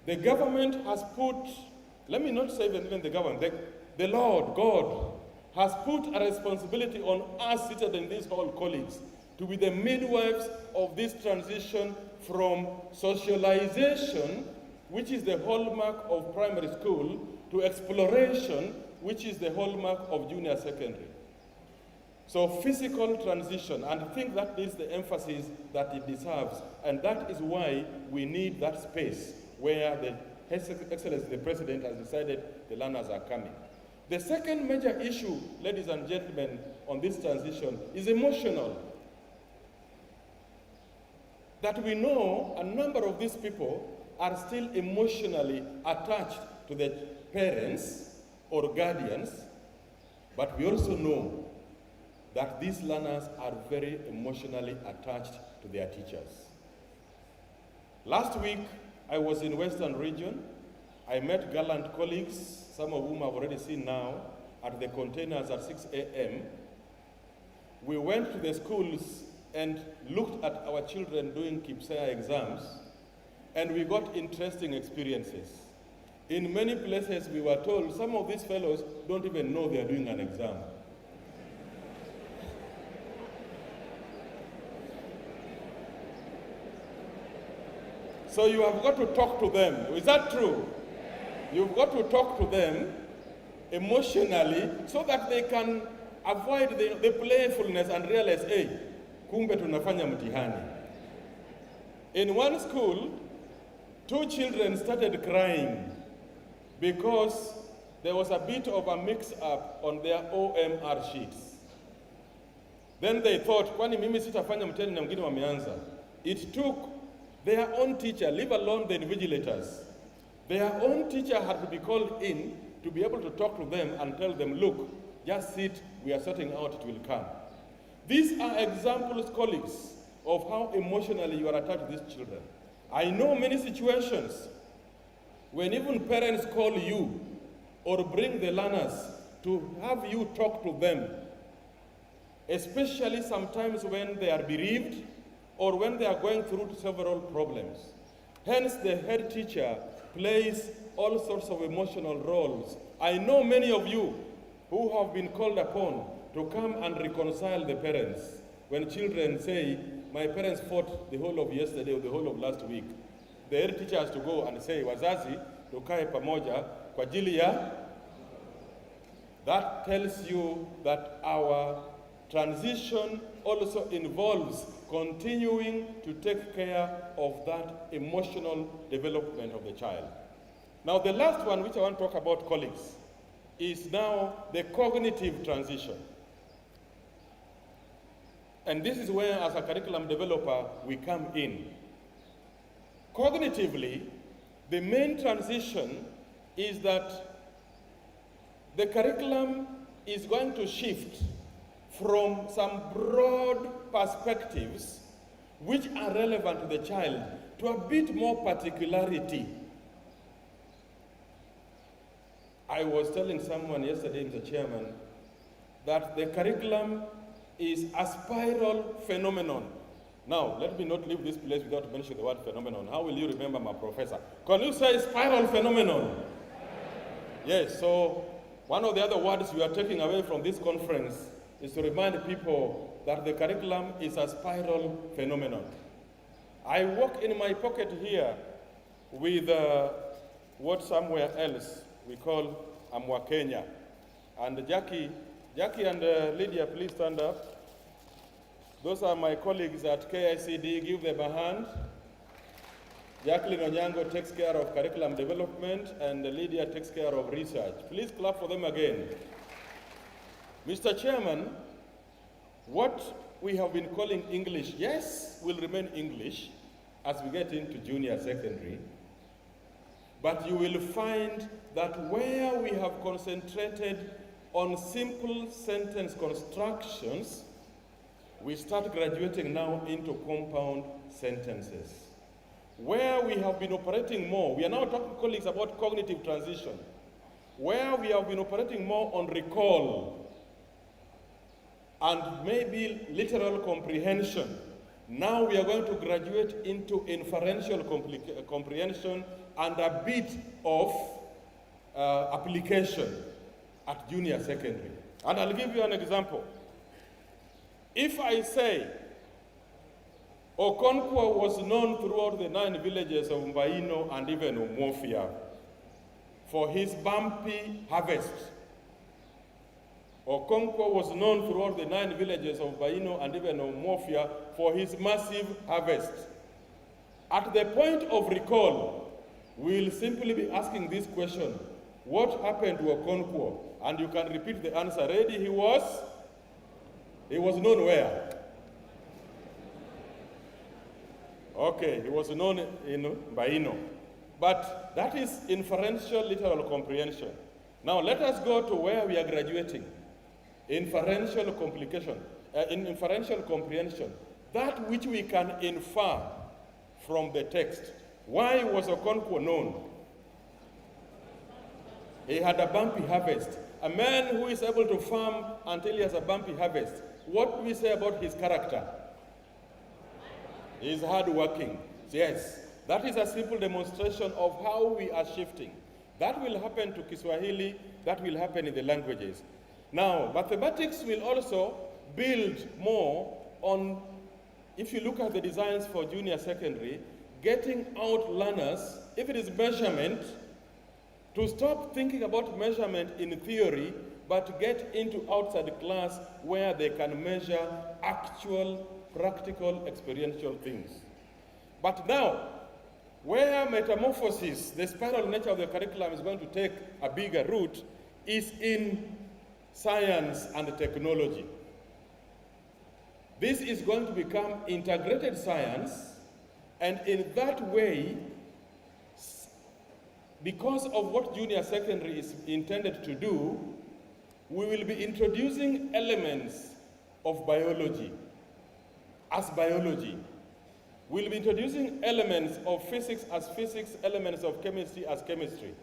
The government has put, let me not say even the government, the Lord, God, has put a responsibility on us seated in this hall, colleagues, to be the midwives of this transition from socialization, which is the hallmark of primary school, to exploration, which is the hallmark of junior secondary. So physical transition, and I think that is the emphasis that it deserves, and that is why we need that space where His Excellency the President has decided the learners are coming. The second major issue, ladies and gentlemen, on this transition is emotional. That we know a number of these people are still emotionally attached to their parents or guardians, but we also know that these learners are very emotionally attached to their teachers. Last week, I was in Western Region. I met gallant colleagues, some of whom I've already seen now, at the containers at 6 a.m. We went to the schools and looked at our children doing Kepsha exams, and we got interesting experiences. In many places, we were told some of these fellows don't even know they are doing an exam. So you have got to talk to them. Is that true? You've got to talk to them emotionally so that they can avoid the playfulness and realize, hey, kumbe tunafanya mtihani. In one school, 2 children started crying because there was a bit of a mix-up on their OMR sheets. Then they thought, kwani mimi sitafanya mtihani na wengine wameanza. It took their own teacher, leave alone the invigilators. Their own teacher had to be called in to be able to talk to them and tell them, look, just sit, we are sorting out, it will come. These are examples, colleagues, of how emotionally you are attached to these children. I know many situations when even parents call you or bring the learners to have you talk to them, especially sometimes when they are bereaved or when they are going through several problems. Hence, the head teacher plays all sorts of emotional roles. I know many of you who have been called upon to come and reconcile the parents. When children say, my parents fought the whole of yesterday or the whole of last week, the head teacher has to go and say, wazazi, tukae pamoja kwa ajili ya. That tells you that our transition also involves continuing to take care of that emotional development of the child. Now, the last one, which I want to talk about, colleagues, is now the cognitive transition. And this is where, as a curriculum developer, we come in. Cognitively, the main transition is that the curriculum is going to shift from some broad perspectives which are relevant to the child to a bit more particularity. I was telling someone yesterday, Mr. Chairman, that the curriculum is a spiral phenomenon. Now, let me not leave this place without mentioning the word phenomenon. How will you remember my professor? Can you say spiral phenomenon? Yes, so one of the other words we are taking away from this conference is to remind people that the curriculum is a spiral phenomenon. I walk in my pocket here with what somewhere else we call Amwa Kenya. And Jackie and Lydia, please stand up. Those are my colleagues at KICD. Give them a hand. Jacqueline Onyango takes care of curriculum development, and Lydia takes care of research. Please clap for them again. Mr. Chairman, what we have been calling English, yes, will remain English as we get into junior secondary, but you will find that where we have concentrated on simple sentence constructions, we start graduating now into compound sentences. Where we have been operating more, we are now talking, colleagues, about cognitive transition. Where we have been operating more on recall and maybe literal comprehension, Now we are going to graduate into inferential comprehension and a bit of application at junior secondary. And I'll give you an example. If I say Okonkwo was known throughout the 9 villages of Mbaino and even Umofia for his bumpy harvest. Okonkwo was known throughout the 9 villages of Mbaino and even Umofia for his massive harvest. At the point of recall, we'll simply be asking this question: what happened to Okonkwo? And you can repeat the answer. Ready? He was known where? Okay, he was known in Mbaino. But that is inferential literal comprehension. Now let us go to where we are graduating. Inferential comprehension. That which we can infer from the text. Why was Okonkwo known? He had a bumpy harvest. A man who is able to farm until he has a bumpy harvest. What do we say about his character? He is hardworking. Yes, that is a simple demonstration of how we are shifting. That will happen to Kiswahili, that will happen in the languages. Now, mathematics will also build more on, if you look at the designs for junior secondary, getting out learners, if it is measurement, to stop thinking about measurement in theory, but get into outside class where they can measure actual, practical, experiential things. But now, where metamorphosis, the spiral nature of the curriculum is going to take a bigger root, is in science and technology. This is going to become integrated science, and in that way, because of what junior secondary is intended to do, we will be introducing elements of biology as biology. We'll be introducing elements of physics as physics, elements of chemistry as chemistry.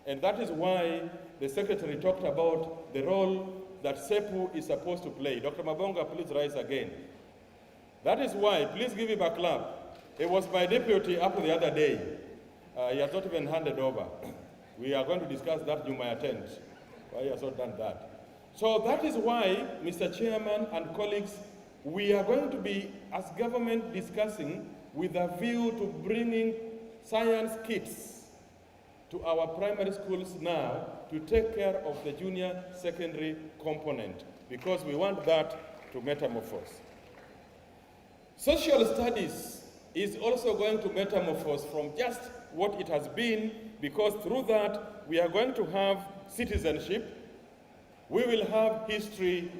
And that is why the secretary talked about the role that SEPU is supposed to play. Dr. Mabonga, please rise again. That is why, please give him a clap. It was my deputy up the other day. He has not even handed over. We are going to discuss that, you may attend. Why he has not done that. So that is why, Mr. Chairman and colleagues, we are going to be, as government, discussing with a view to bringing science kits to our primary schools now to take care of the junior secondary component, because we want that to metamorphose. Social studies is also going to metamorphose from just what it has been, because through that we are going to have citizenship, we will have history,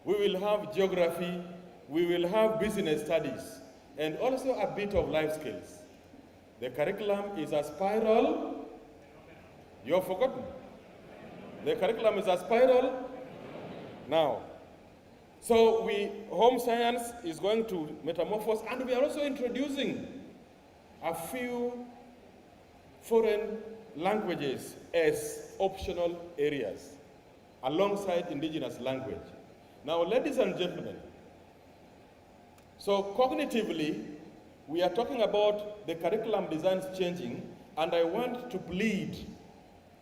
we will have geography, we will have business studies, and also a bit of life skills. The curriculum is a spiral. You have forgotten? The curriculum is a spiral. Now, so home science is going to metamorphose, and we are also introducing a few foreign languages as optional areas alongside indigenous language. Now, ladies and gentlemen, so cognitively, we are talking about the curriculum designs changing, and I want to plead,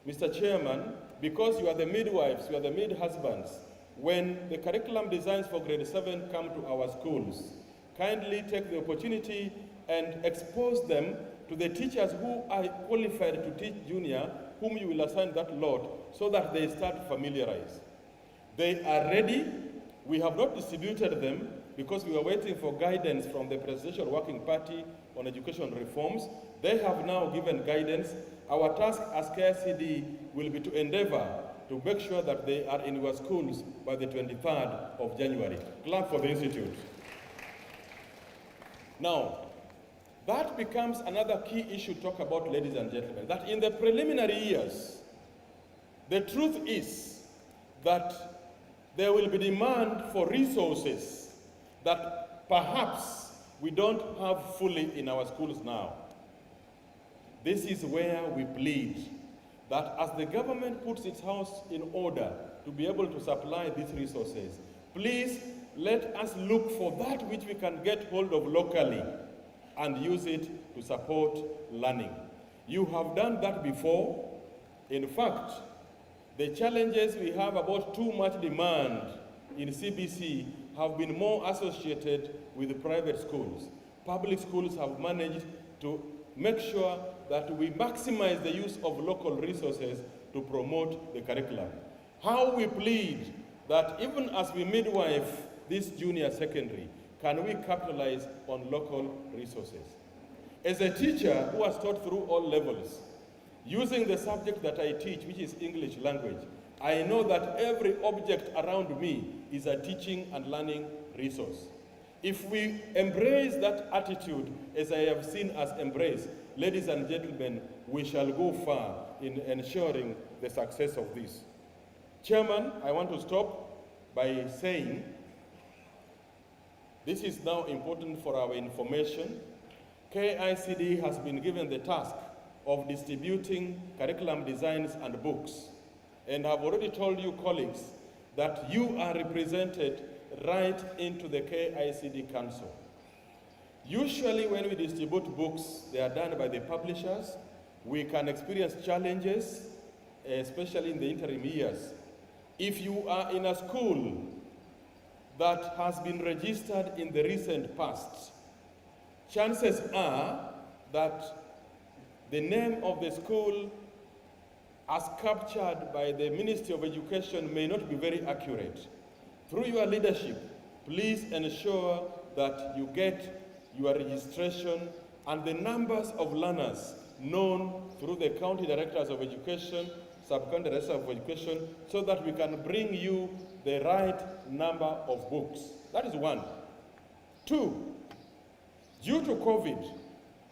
Mr. Chairman, because you are the midwives, you are the mid-husbands, when the curriculum designs for grade 7 come to our schools, kindly take the opportunity and expose them to the teachers who are qualified to teach junior, whom you will assign that lot, so that they start familiarize. They are ready. We have not distributed them because we are waiting for guidance from the Presidential Working Party on education reforms. They have now given guidance. Our task as KICD will be to endeavor to make sure that they are in your schools by the 23rd of January. Clap for the institute. Now, that becomes another key issue to talk about, ladies and gentlemen, that in the preliminary years, the truth is that there will be demand for resources that perhaps we don't have fully in our schools now. This is where we plead that as the government puts its house in order to be able to supply these resources, please let us look for that which we can get hold of locally and use it to support learning. You have done that before. In fact, the challenges we have about too much demand in CBC have been more associated with private schools. Public schools have managed to make sure that we maximize the use of local resources to promote the curriculum. How we plead that even as we midwife this junior secondary, can we capitalize on local resources? As a teacher who has taught through all levels, using the subject that I teach, which is English language, I know that every object around me is a teaching and learning resource. If we embrace that attitude, as I have seen us embrace, ladies and gentlemen, we shall go far in ensuring the success of this. Chairman, I want to stop by saying this is now important for our information. KICD has been given the task of distributing curriculum designs and books. And I've already told you, colleagues, that you are represented right into the KICD Council. Usually when we distribute books, they are done by the publishers. We can experience challenges, especially in the interim years. If you are in a school that has been registered in the recent past, chances are that the name of the school as captured by the Ministry of Education may not be very accurate. Through your leadership, please ensure that you get your registration and the numbers of learners known through the county directors of education, sub-county directors of education, so that we can bring you the right number of books. That is one. Two, due to COVID,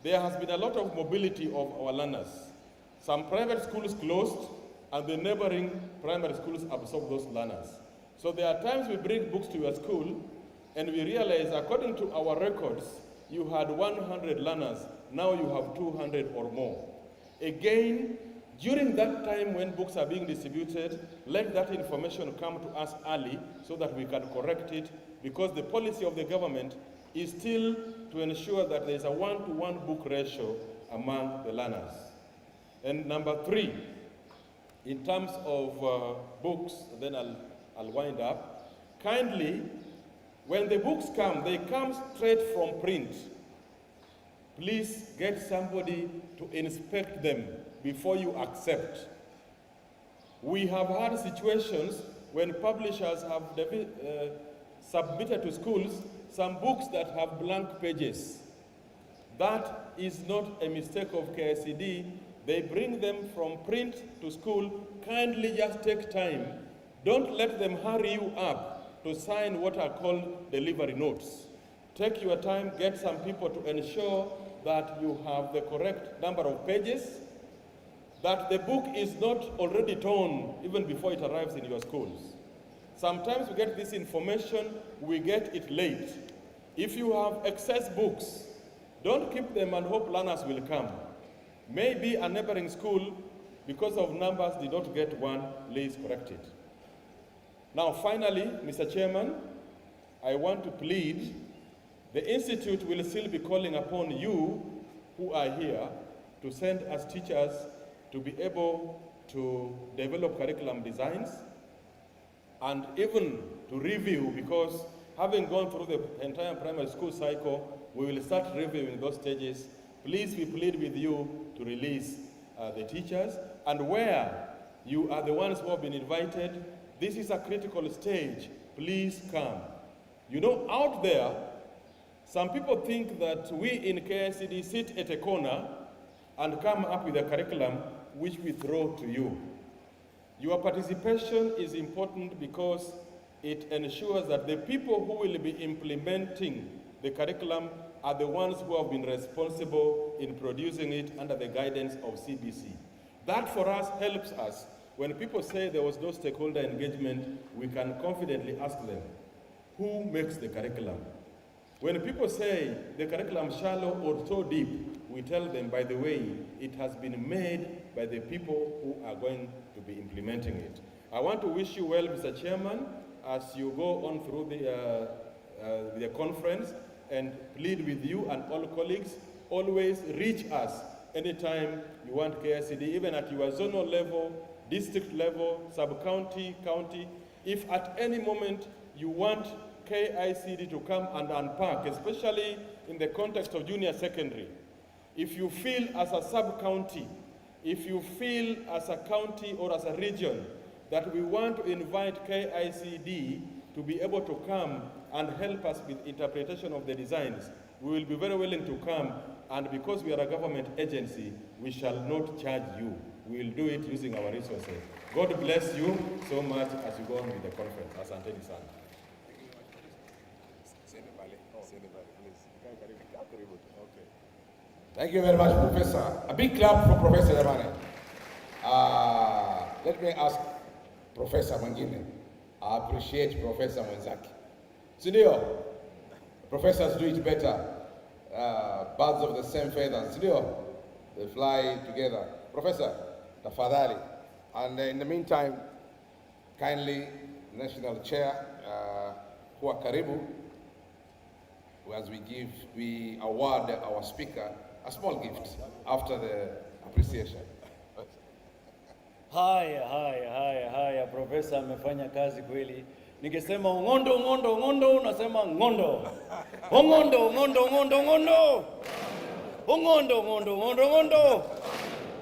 there has been a lot of mobility of our learners. Some private schools closed, and the neighboring primary schools absorb those learners. So there are times we bring books to your school, and we realize, according to our records, you had 100 learners, now you have 200 or more. Again, during that time when books are being distributed, let that information come to us early so that we can correct it, because the policy of the government is still to ensure that there is a 1-to-1 book ratio among the learners. And number three, in terms of books, then I'll wind up. Kindly, when the books come, they come straight from print. Please get somebody to inspect them before you accept. We have had situations when publishers have submitted to schools some books that have blank pages. That is not a mistake of KICD. They bring them from print to school. Kindly just take time. Don't let them hurry you up to sign what are called delivery notes. Take your time, get some people to ensure that you have the correct number of pages, that the book is not already torn even before it arrives in your schools. Sometimes we get this information, we get it late. If you have excess books, don't keep them and hope learners will come. Maybe a neighboring school, because of numbers, did not get one, please correct it. Now finally, Mr. Chairman, I want to plead, the Institute will still be calling upon you who are here to send us teachers to be able to develop curriculum designs and even to review, because having gone through the entire primary school cycle, we will start reviewing those stages. Please, we plead with you to release the teachers, and where you are the ones who have been invited, this is a critical stage, please come. You know, out there, some people think that we in KICD sit at a corner and come up with a curriculum which we throw to you. Your participation is important because it ensures that the people who will be implementing the curriculum are the ones who have been responsible in producing it under the guidance of CBC. That for us helps us. When people say there was no stakeholder engagement, we can confidently ask them, who makes the curriculum? When people say the curriculum is shallow or so deep, we tell them, by the way, it has been made by the people who are going to be implementing it. I want to wish you well, Mr. Chairman, as you go on through the conference and plead with you and all colleagues, always reach us anytime you want KICD, even at your zonal level, district level, sub-county, county. If at any moment you want KICD to come and unpack, especially in the context of junior secondary, if you feel as a sub-county, if you feel as a county or as a region that we want to invite KICD to be able to come and help us with interpretation of the designs, we will be very willing to come, and because we are a government agency, we shall not charge you. We will do it using our resources. God bless you so much as you go on with the conference. Asante sana. Thank you very much, Professor. A big clap for Professor Yamane. Let me ask Professor Mangine. I appreciate Professor Mwenzaki. Sindio, professors do it better. Birds of the same feathers. Sindio, they fly together. Professor, tafadhali. And in the meantime, kindly, National Chair, Huwa Karibu, as we award our speaker a small gift after the appreciation. Haya, Profesa amefanya kazi kweli. Ningesema ngondo, unasema ngondo. Ngondo.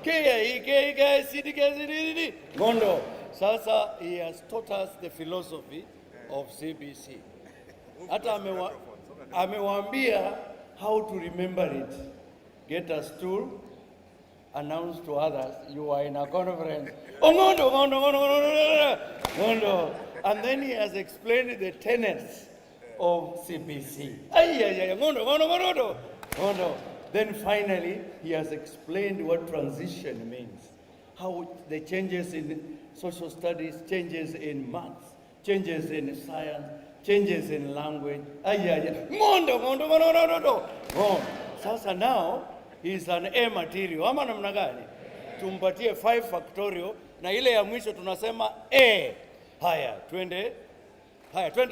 KICD. Ngondo. Sasa he has taught us the philosophy of CBC. Hata amewaambia how to remember it. Get a stool, announce to others you are in a conference. Ngondo. And then he has explained the tenets of CBC. Ngondo. Then finally, he has explained what transition means. How the changes in social studies, changes in maths, changes in science, changes in language. Ngondo. Sasa now, he's an A material. Ama namna gani? Tumpatie 5 factorial na ile ya mwisho tunasema A. Haya, twende. 1, 2,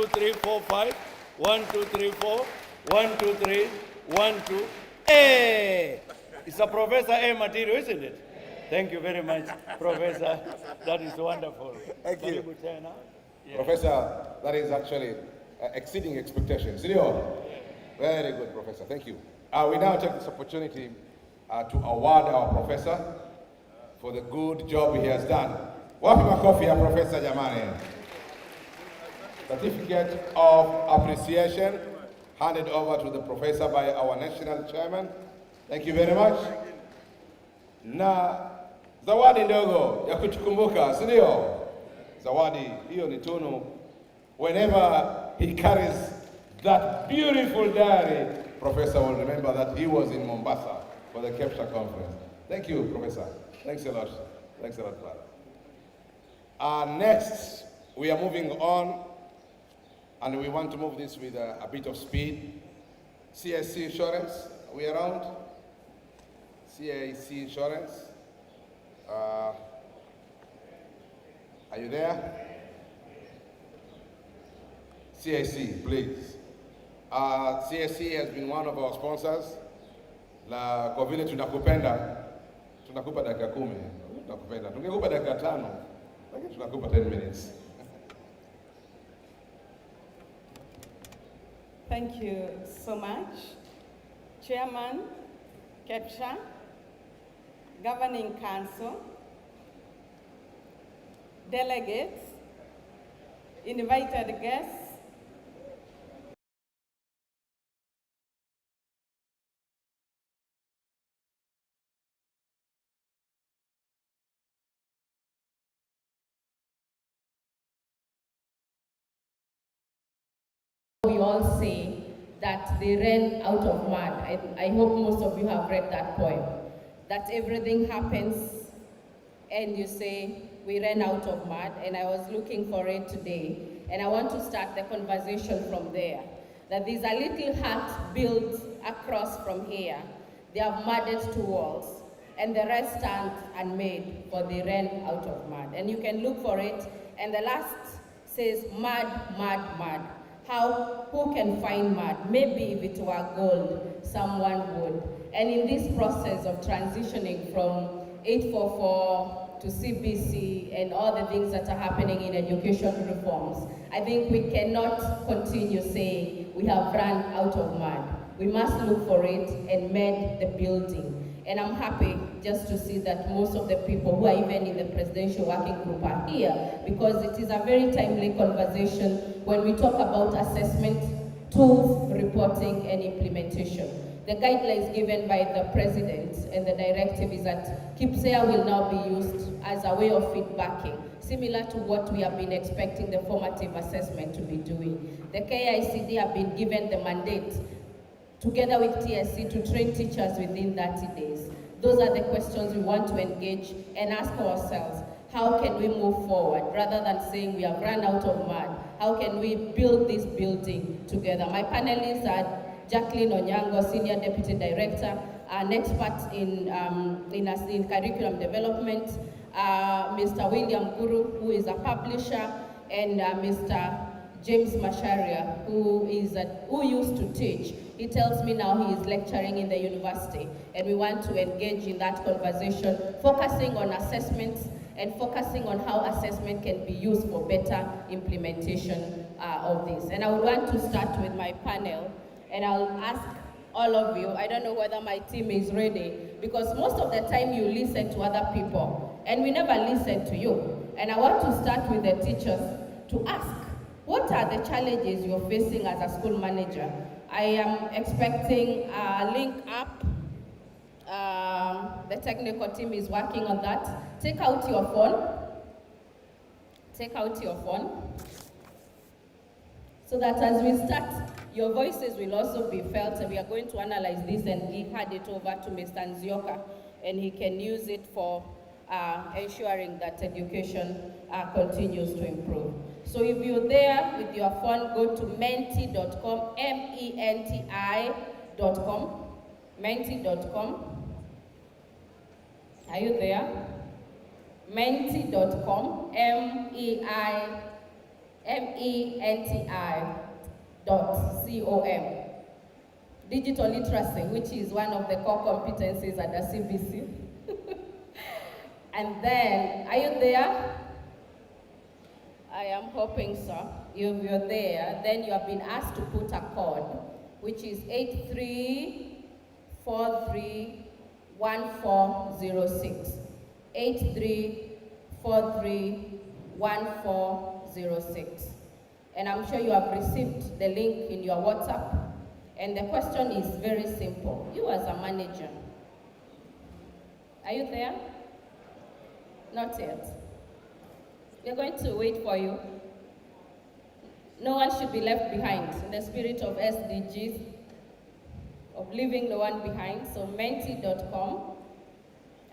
3, 4, 5. 1, 2, 3, 4. 1, 2, 3. 1, 2. A. It's a Professor A material, isn't it? Thank you very much, Professor. That is wonderful. Thank you. Yeah. Professor, that is actually exceeding expectations. Very good, Professor. Thank you. We now take this opportunity to award our professor for the good job he has done. Wapi makofi ya Professor Jamani. Certificate of appreciation handed over to the professor by our national chairman. Thank you very much. Na zawadi ndogo ya kutukumbuka, si ndio? Zawadi hiyo ni tunu. Whenever he carries that beautiful diary, Professor will remember that he was in Mombasa for the Kepsha conference. Thank you, Professor. Thanks a lot. Thanks a lot, brother. Next, we are moving on, and we want to move this with a bit of speed. CIC Insurance, are we around? CIC Insurance. Are you there? CIC, please. CIC has been one of our sponsors. La kwa vile tunakupenda, tunakupa dakika 10. Tunakupenda. Tungekupa dakika 5, lakini tunakupa 10 minutes. Thank you so much. Chairman, Kepsha, Governing Council, delegates, invited guests, we all say that they ran out of mud. I hope most of you have read that poem. That everything happens and you say, we ran out of mud, and I was looking for it today. And I want to start the conversation from there. That there's a little hut built across from here. They have mudded 2 walls, and the rest stand unmade, for they ran out of mud. And you can look for it, and the last says mud, mud, mud. Who can find mud? Maybe if it were gold, someone would. And in this process of transitioning from 844 to CBC and all the things that are happening in education reforms, I think we cannot continue saying we have run out of mud. We must look for it and mend the building. And I'm happy just to see that most of the people who are even in the presidential working group are here, because it is a very timely conversation when we talk about assessment, tools, reporting, and implementation. The guidelines given by the president and the directive is that Kepsha will now be used as a way of feedbacking, similar to what we have been expecting the formative assessment to be doing. The KICD have been given the mandate together with TSC to train teachers within 30 days. Those are the questions we want to engage and ask ourselves. How can we move forward rather than saying we have run out of mud? How can we build this building together? My panelists are Jacqueline Onyango, Senior Deputy Director, an expert in curriculum development, Mr. William Guru, who is a publisher, and Mr. James Masharia, who used to teach. He tells me now he is lecturing in the university, and we want to engage in that conversation, focusing on assessments and focusing on how assessment can be used for better implementation of this. And I would want to start with my panel, and I'll ask all of you, I don't know whether my team is ready, because most of the time you listen to other people, and we never listen to you. And I want to start with the teachers to ask, what are the challenges you're facing as a school manager? I am expecting a link up. The technical team is working on that. Take out your phone. Take out your phone. So that as we start, your voices will also be felt, and we are going to analyze this and hand it over to Mr. Nzioka, and he can use it for ensuring that education continues to improve. So if you're there with your phone, go to menti.com, menti.com, menti.com. Are you there? Menti.com, menti.com. Digital literacy, which is one of the core competencies at the CBC. And then, are you there? I am hoping so. If you're there, then you have been asked to put a code, which is 83431406. 83431406. And I'm sure you have received the link in your WhatsApp. And the question is very simple. You as a manager, are you there? Not yet. We're going to wait for you. No one should be left behind in the spirit of SDGs, of leaving no one behind. So menti.com,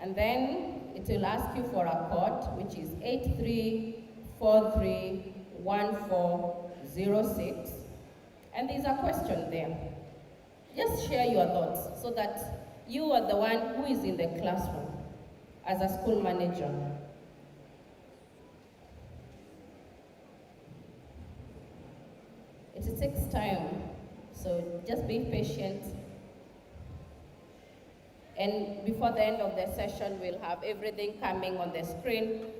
and then it will ask you for a code, which is 83431406. And there's a question there. Just share your thoughts so that you are the one who is in the classroom as a school manager. It takes time, so just be patient. And before the end of the session, we'll have everything coming on the screen,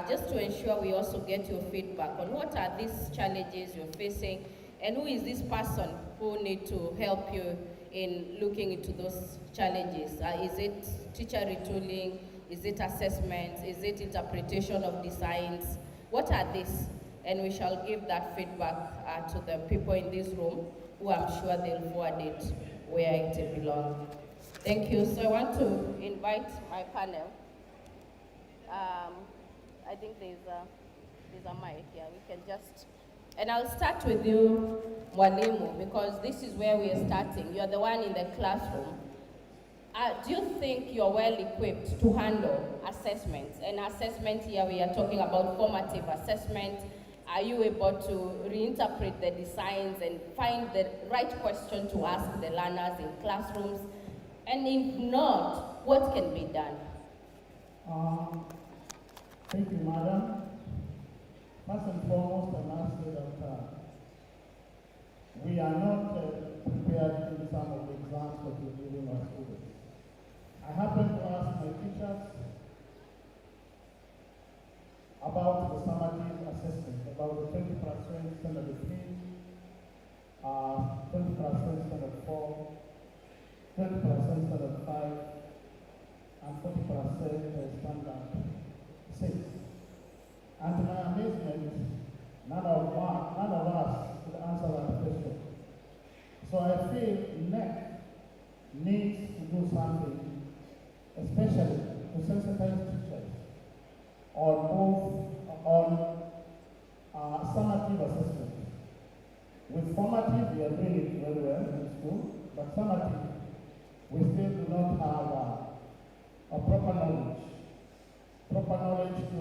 just to ensure we also get your feedback on what are these challenges you're facing, and who is this person who need to help you in looking into those challenges. Is it teacher retooling? Is it assessments? Is it interpretation of designs? What are these? And we shall give that feedback to the people in this room, who I'm sure they'll forward it where it belongs. Thank you. So I want to invite my panel. I think there's a mic here. We can just, and I'll start with you, Mwalimu, because this is where we are starting. You're the one in the classroom. Do you think you're well equipped to handle assessments? And assessment here, we are talking about formative assessment. Are you able to reinterpret the designs and find the right question to ask the learners in classrooms? And if not, what can be done? Thank you, Madam. First and foremost, I must say that we are not prepared in some of the exams that we're giving our students. I happen to ask my teachers about the summative assessment, about the 20% standard 3, 20% standard 4, 20% standard 5, and 40% standard 6. And to my amazement, none of us could answer that question. So I feel NEC needs to do something, especially to sensitize teachers on summative assessment. With formative, we are doing it very well in school, but summative, we still do not have a proper knowledge to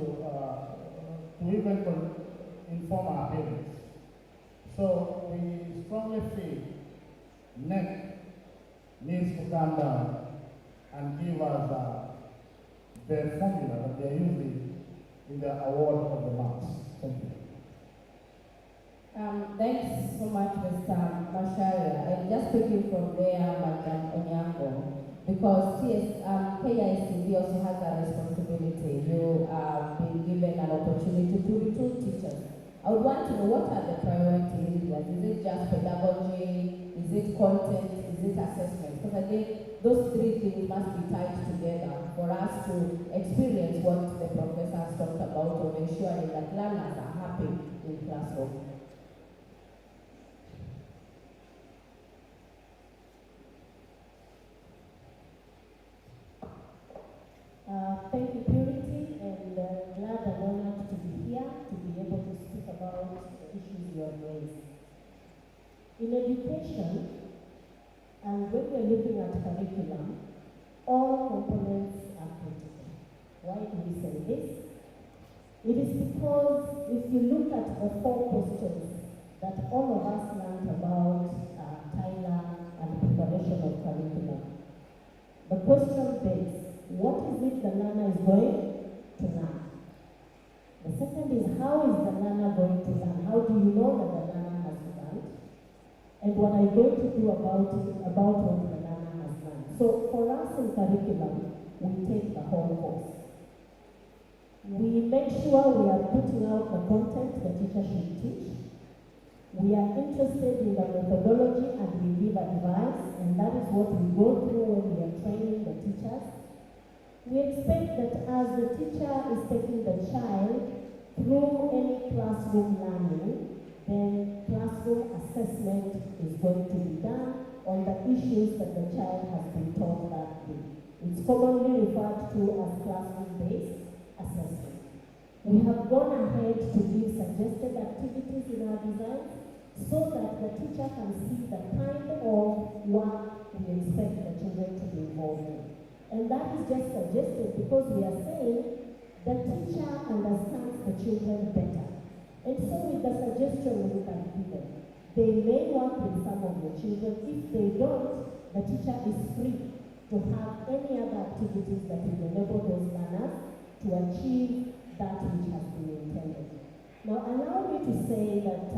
even inform our parents. So we strongly feel NEC needs to come down and give us the formula that they are using in the award of the marks. Thank you. Thanks so much, Mr. Masharia. And just speaking from there, Madam Onyango, because KICD also has a responsibility. You have been given an opportunity to recruit teachers. I would want to know, what are the priority areas? Is it just pedagogy? Is it content? Is it assessment? Because again, those three things must be tied together for us to experience what the professors talked about of ensuring that learners are happy in classroom. Thank you, Purity, and glad and honored to be here to be able to speak about the issues you have raised. In education, and when we're looking at curriculum, all components are critical. Why do we say this? It is because if you look at the 4 questions that all of us learned about Tyler and preparation of curriculum, the question begs, what is it the learner is going to learn? The second is, how is the learner going to learn? How do you know that the learner has learned? And what are you going to do about what the learner has learned? So for us in curriculum, we take the whole course. We make sure we are putting out the content the teacher should teach. We are interested in the methodology and we give advice, and that is what we go through when we are training the teachers. We expect that as the teacher is taking the child through any classroom learning, then classroom assessment is going to be done on the issues that the child has been taught that day. It's commonly referred to as classroom-based assessment. We have gone ahead to give suggested activities in our designs so that the teacher can see the kind of work we expect the children to be involved in. And that is just suggested because we are saying the teacher understands the children better. And so with the suggestion we can give them, they may work with some of the children. If they don't, the teacher is free to have any other activities that will enable those learners to achieve that which has been intended. Now allow me to say that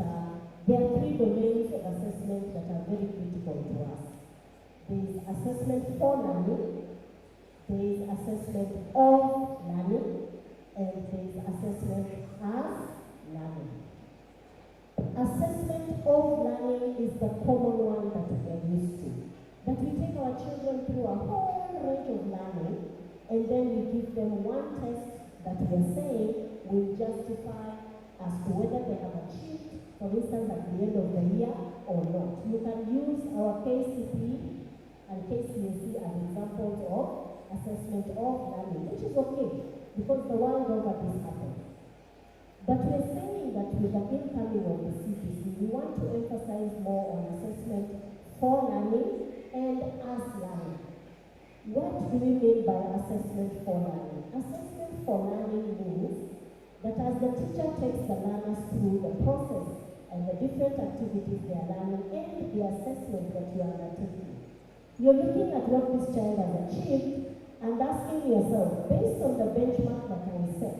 there are 3 domains of assessment that are very critical to us. There is assessment for learning, there is assessment of learning, and there is assessment as learning. Assessment of learning is the common one that we are used to. That we take our children through a whole range of learning, and then we give them one test that we are saying will justify as to whether they have achieved, for instance, at the end of the year or not. You can use our KCPE and KCSE as examples of assessment of learning, which is okay, because the world over this happens. But we're saying that with the incoming of the CPC, we want to emphasize more on assessment for learning and as learning. What do we mean by assessment for learning? Assessment for learning means that as the teacher takes the learners through the process and the different activities they are learning and the assessment that you are undertaking, you're looking at what this child has achieved and asking yourself, based on the benchmark that I set,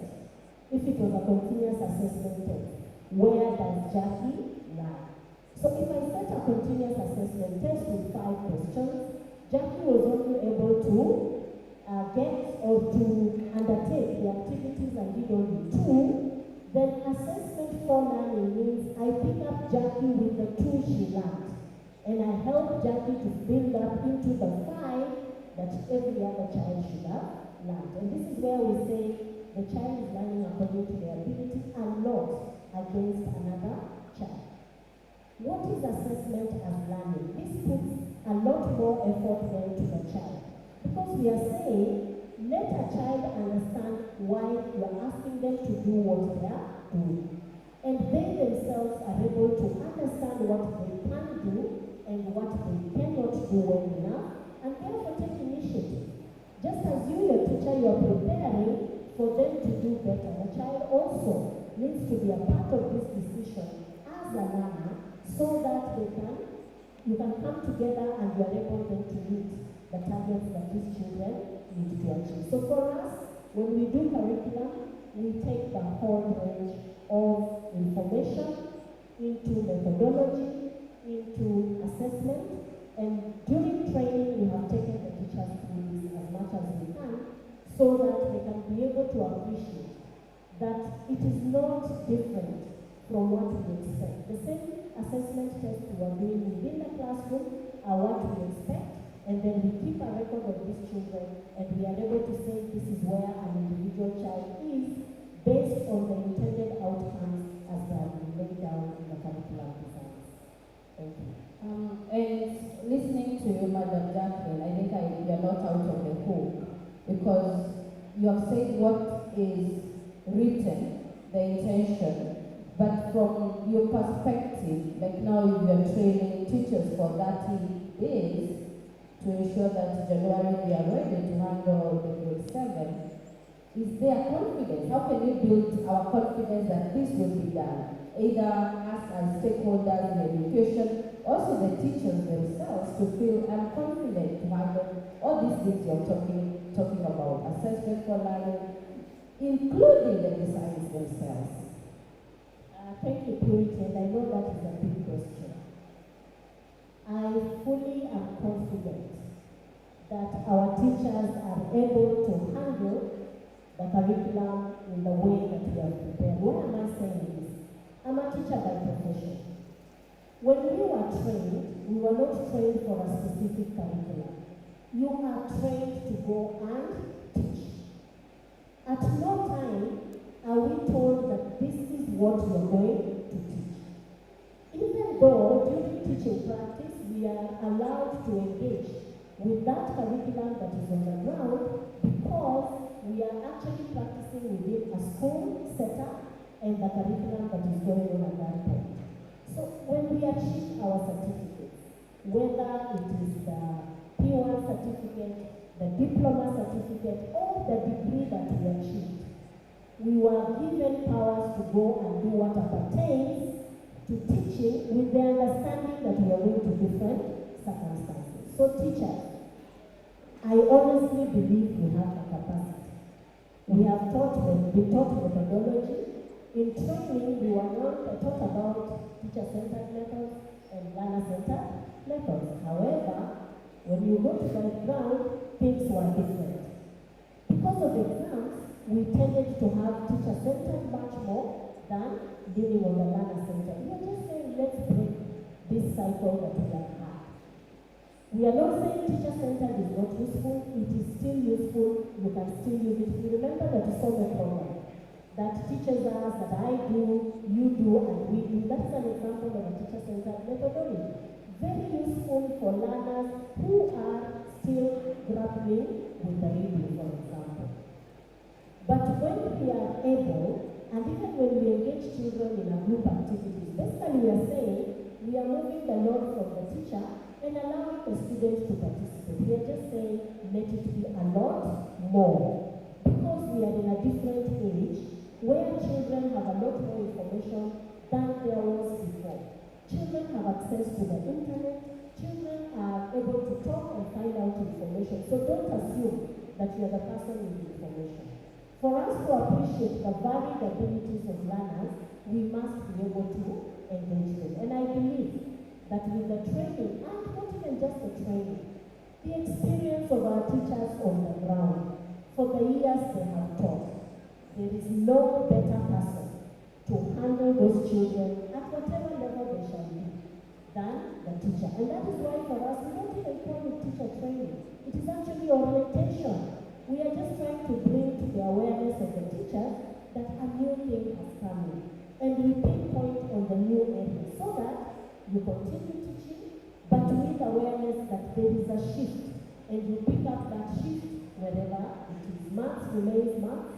if it was a continuous assessment test, where does Jackie lie? So if I set a continuous assessment test with 5 questions, Jackie was only able to get or to undertake the activities I did only 2, then assessment for learning means I pick up Jackie with the 2 she learned, and I help Jackie to build up into the 5 that every other child should have learned. And this is where we say the child is learning according to their ability and not against another child. What is assessment as learning? This puts a lot more effort then to the child. Because we are saying, let a child understand why you are asking them to do what they are doing. And they themselves are able to understand what they can do and what they cannot do well enough, and therefore take initiative. Just as you, your teacher, you are preparing for them to do better, the child also needs to be a part of this decision as a learner, so that you can come together and you are able then to meet the targets that these children need to achieve. So for us, when we do curriculum, we take the whole range of information into methodology, into assessment, and during training we have taken the teachers through this as much as we can, so that they can be able to appreciate that it is not different from what we expect. The same assessment tests we are doing within the classroom are what we expect, and then we keep a record of these children, and we are able to say this is where an individual child is based on the intended outcomes as they have been laid down in the curriculum designs. Thank you. And listening to you, Madam Jacqueline, I think you're not out of the hook, because you have said what is written, the intention, but from your perspective, like now you are training teachers for 30 days to ensure that January they are ready to handle the grade 7. Is there confidence? How can we build our confidence that this will be done? Either us as stakeholders in education, also the teachers themselves to feel I'm confident to handle all these things you're talking about, assessment for learning, including the designs themselves. Thank you, Purity, and I know that is a big question. I fully am confident that our teachers are able to handle the curriculum in the way that we have prepared. Why am I saying this? I'm a teacher by profession. When we were trained, we were not trained for a specific curriculum. You are trained to go and teach. At no time are we told that this is what you are going to teach. Even though during teaching practice we are allowed to engage with that curriculum that is on the ground, because we are actually practicing within a school setup and the curriculum that is going on at that point. So when we achieve our certificates, whether it is the P1 certificate, the diploma certificate, or the degree that we achieved, we were given powers to go and do what pertains to teaching with the understanding that we are going to different circumstances. So teachers, I honestly believe we have the capacity. We have been taught methodology. In training, we were not taught about teacher-centered methods and learner-centered methods. However, when you go to the ground, things were different. Because of exams, we tended to have teacher-centered much more than dealing on the learner-centered. We are just saying, let's break this cycle that we have had. We are not saying teacher-centered is not useful. It is still useful. You can still use it. You remember that it's all a problem. That teaches us that I do, you do, and we do. That's an example of a teacher-centered methodology. Very useful for learners who are still grappling with the reading, for example. But when we are able, and even when we engage children in a group activities, basically we are saying we are moving the load from the teacher and allowing the students to participate. We are just saying let it be a lot more. Because we are in a different age where children have a lot more information than there was before. Children have access to the internet. Children are able to talk and find out information. So don't assume that you are the person with the information. For us to appreciate the varied abilities of learners, we must be able to engage them. And I believe that with the training, and not even just the training, the experience of our teachers on the ground, for the years they have taught, there is no better person to handle those children at whatever level they shall be than the teacher. And that is why for us, we don't even call it teacher training. It is actually orientation. We are just trying to bring to the awareness of the teachers that a new thing has come in. And we pinpoint on the new area so that you continue teaching, but with awareness that there is a shift. And you pick up that shift wherever it is. Maths remains maths,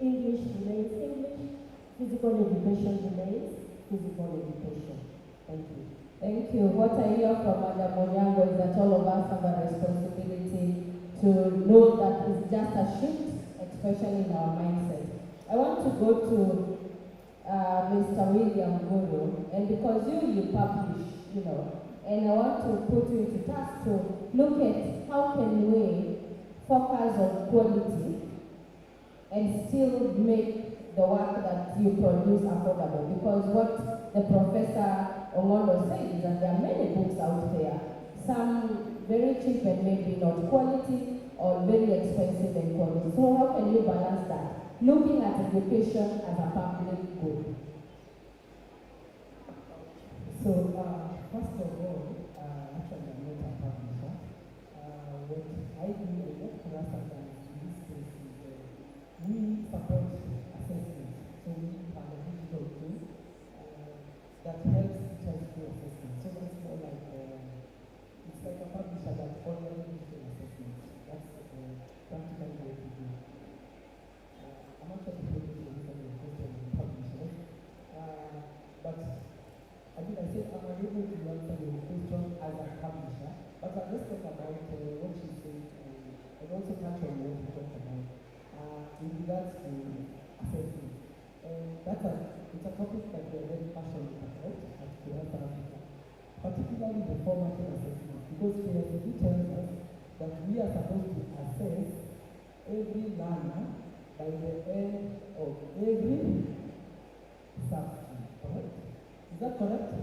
English remains English, physical education remains physical education. Thank you. Thank you. What I hear from Madam Onyango is that all of us have a responsibility to know that it's just a shift, especially in our mindset. I want to go to Mr. William Guru, and because you publish, and I want to put you into task to look at how can we focus on quality and still make the work that you produce affordable. Because what the Professor Omondo said is that there are many books out there, some very cheap and maybe not quality, or very expensive and quality. So how can you balance that? Looking at education as a public good. So, first of all, actually I'm not a publisher. What I do, what Kurasa does in this case is we support assessment. So we have a digital tool that helps teachers do assessment. So that's more like, it's like a publisher that online digital assessment. That's practically what we do. I'm actually able to answer your question as a publisher. But I think I said I'm unable to answer your question as a publisher, but I'll just talk about what she said and also touch on what we talked about in regards to assessment. It's a topic that we are very passionate about at Kurasa Africa, particularly the formative assessment, because KSAD tells us that we are supposed to assess every learner by the end of every substream, correct? Is that correct?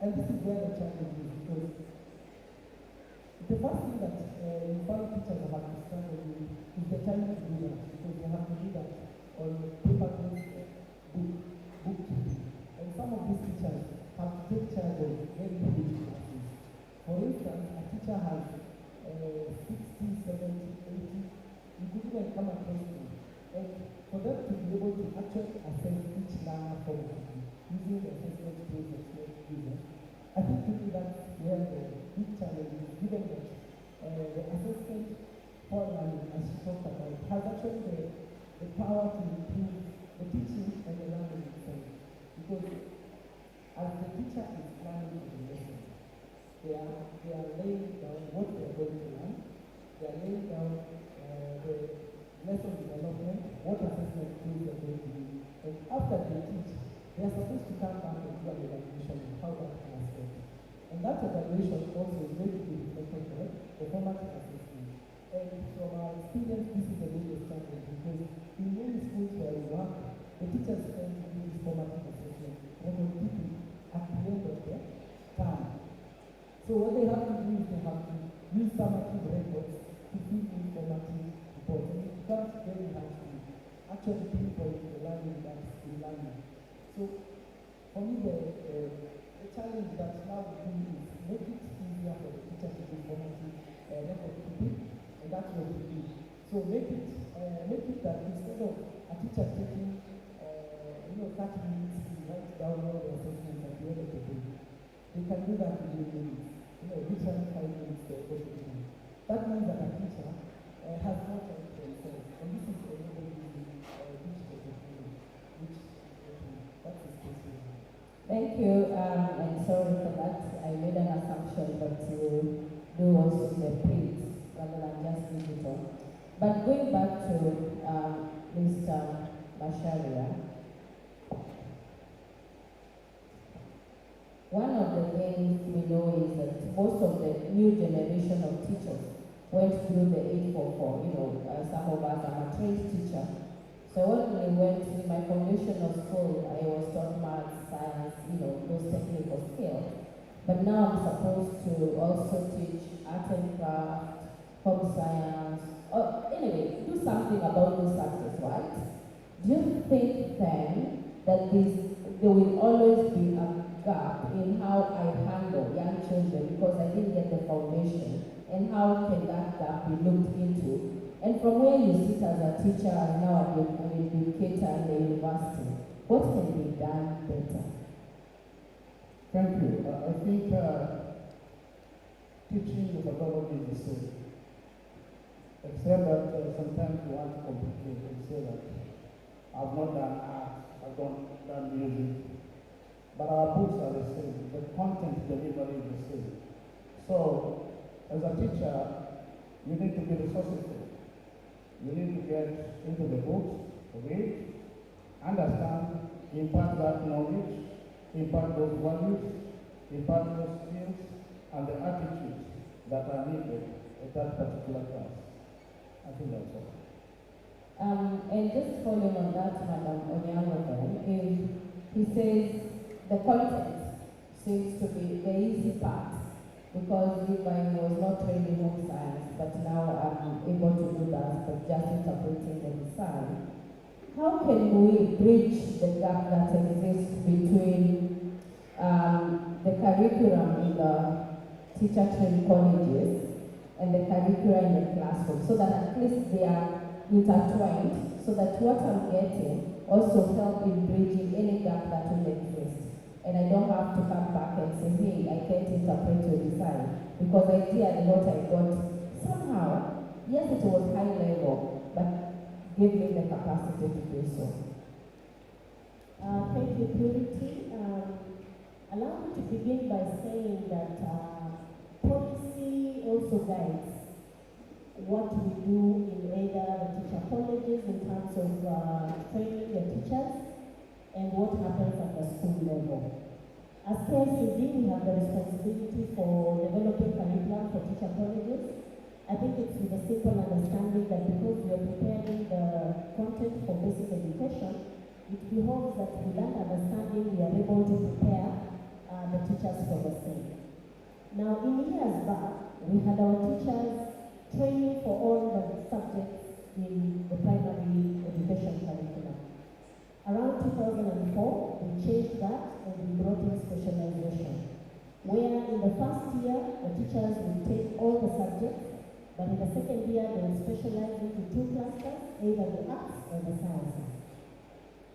And this is where the challenge is, because the first thing that you find teachers have to struggle with is the time to do that, because they have to do that on paper-based bookkeeping. And some of these teachers have to take charge of very huge classes. For instance, a teacher has 60, 70, 80, you could even come across them. And for them to be able to actually assess each learner formatively, using the assessment tools that we are using, I think really that's where the big challenge is, given that the assessment for learning, as she talked about, has actually the power to improve the teaching and the learning itself. Because as the teacher is planning the lesson, they are laying down what they are going to learn, they are laying down the lesson development, what assessment tools they are going to use, and after they teach, they are supposed to come back and do an evaluation of how that class went. And that evaluation also is going to be reflected on the formative assessment. And from our experience, this is the biggest challenge, because in many schools where we work, the teachers tend to do this formative assessment and will keep it at the end of the term. So what they have to do is they have to use summative records to feed in formative reports. And it becomes very hard to actually pinpoint the learning that's in learning. So for me, the challenge that now we do is make it easier for the teacher to do formative record keeping, and that's what we do. So make it that instead of a teacher taking 30 minutes to write down all the assessments at the end of the day, they can do that in 8 minutes. Literally 5 minutes to go to the. That means that a teacher has more time for themselves, and this is enabled using digital technology, which that's the space. Thank you, and sorry for that. I made an assumption that you do also the print rather than just digital. But going back to Mr. Basharia, one of the things we know is that most of the new generation of teachers went through the 844. Some of us are a trained teacher, So I only went in my foundational school, I was taught math, science, those technical skills. But now I'm supposed to also teach art and craft, home science, or anyway, do something about those subjects, right? Do you think then that there will always be a gap in how I handle young children because I didn't get the foundation, and how can that gap be looked into? And from where you sit as a teacher and now an educator in the university, what can be done better? Thank you. I think teaching methodology is the same. Except that sometimes you want to complicate and say that I've not done art, I've not done music. But our books are the same. The content delivery is the same. So, as a teacher, you need to be resourceful. You need to get into the books, read, understand, impart that knowledge, impart those values, impart those skills, and the attitudes that are needed at that particular class. I think that's all. And just following on that, Madam Onyango, if he says the content seems to be the easy part, because if I was not trained in home science, but now I'm able to do that, but just interpreting the design, how can we bridge the gap that exists between the curriculum in the teacher-trained colleges and the curricula in the classroom, so that at least they are intertwined, so that what I'm getting also help in bridging any gap that will exist. And I don't have to come back and say, hey, I can't interpret your design, because ideally what I got somehow, yes, it was high level, but gave me the capacity to do so. Thank you, Purity. Allow me to begin by saying that policy also guides what we do in either the teacher colleges in terms of training the teachers and what happens at the school level. As KCD, we have the responsibility for developing curriculum for teacher colleges. I think it's with a simple understanding that because we are preparing the content for basic education, it behoves that with that understanding we are able to prepare the teachers for the same. Now, in years back, we had our teachers training for all the subjects in the primary education curriculum. Around 2004, we changed that and we brought in specialization, where in the first year, the teachers would take all the subjects, but in the second year, they would specialize into two clusters, either the arts or the sciences.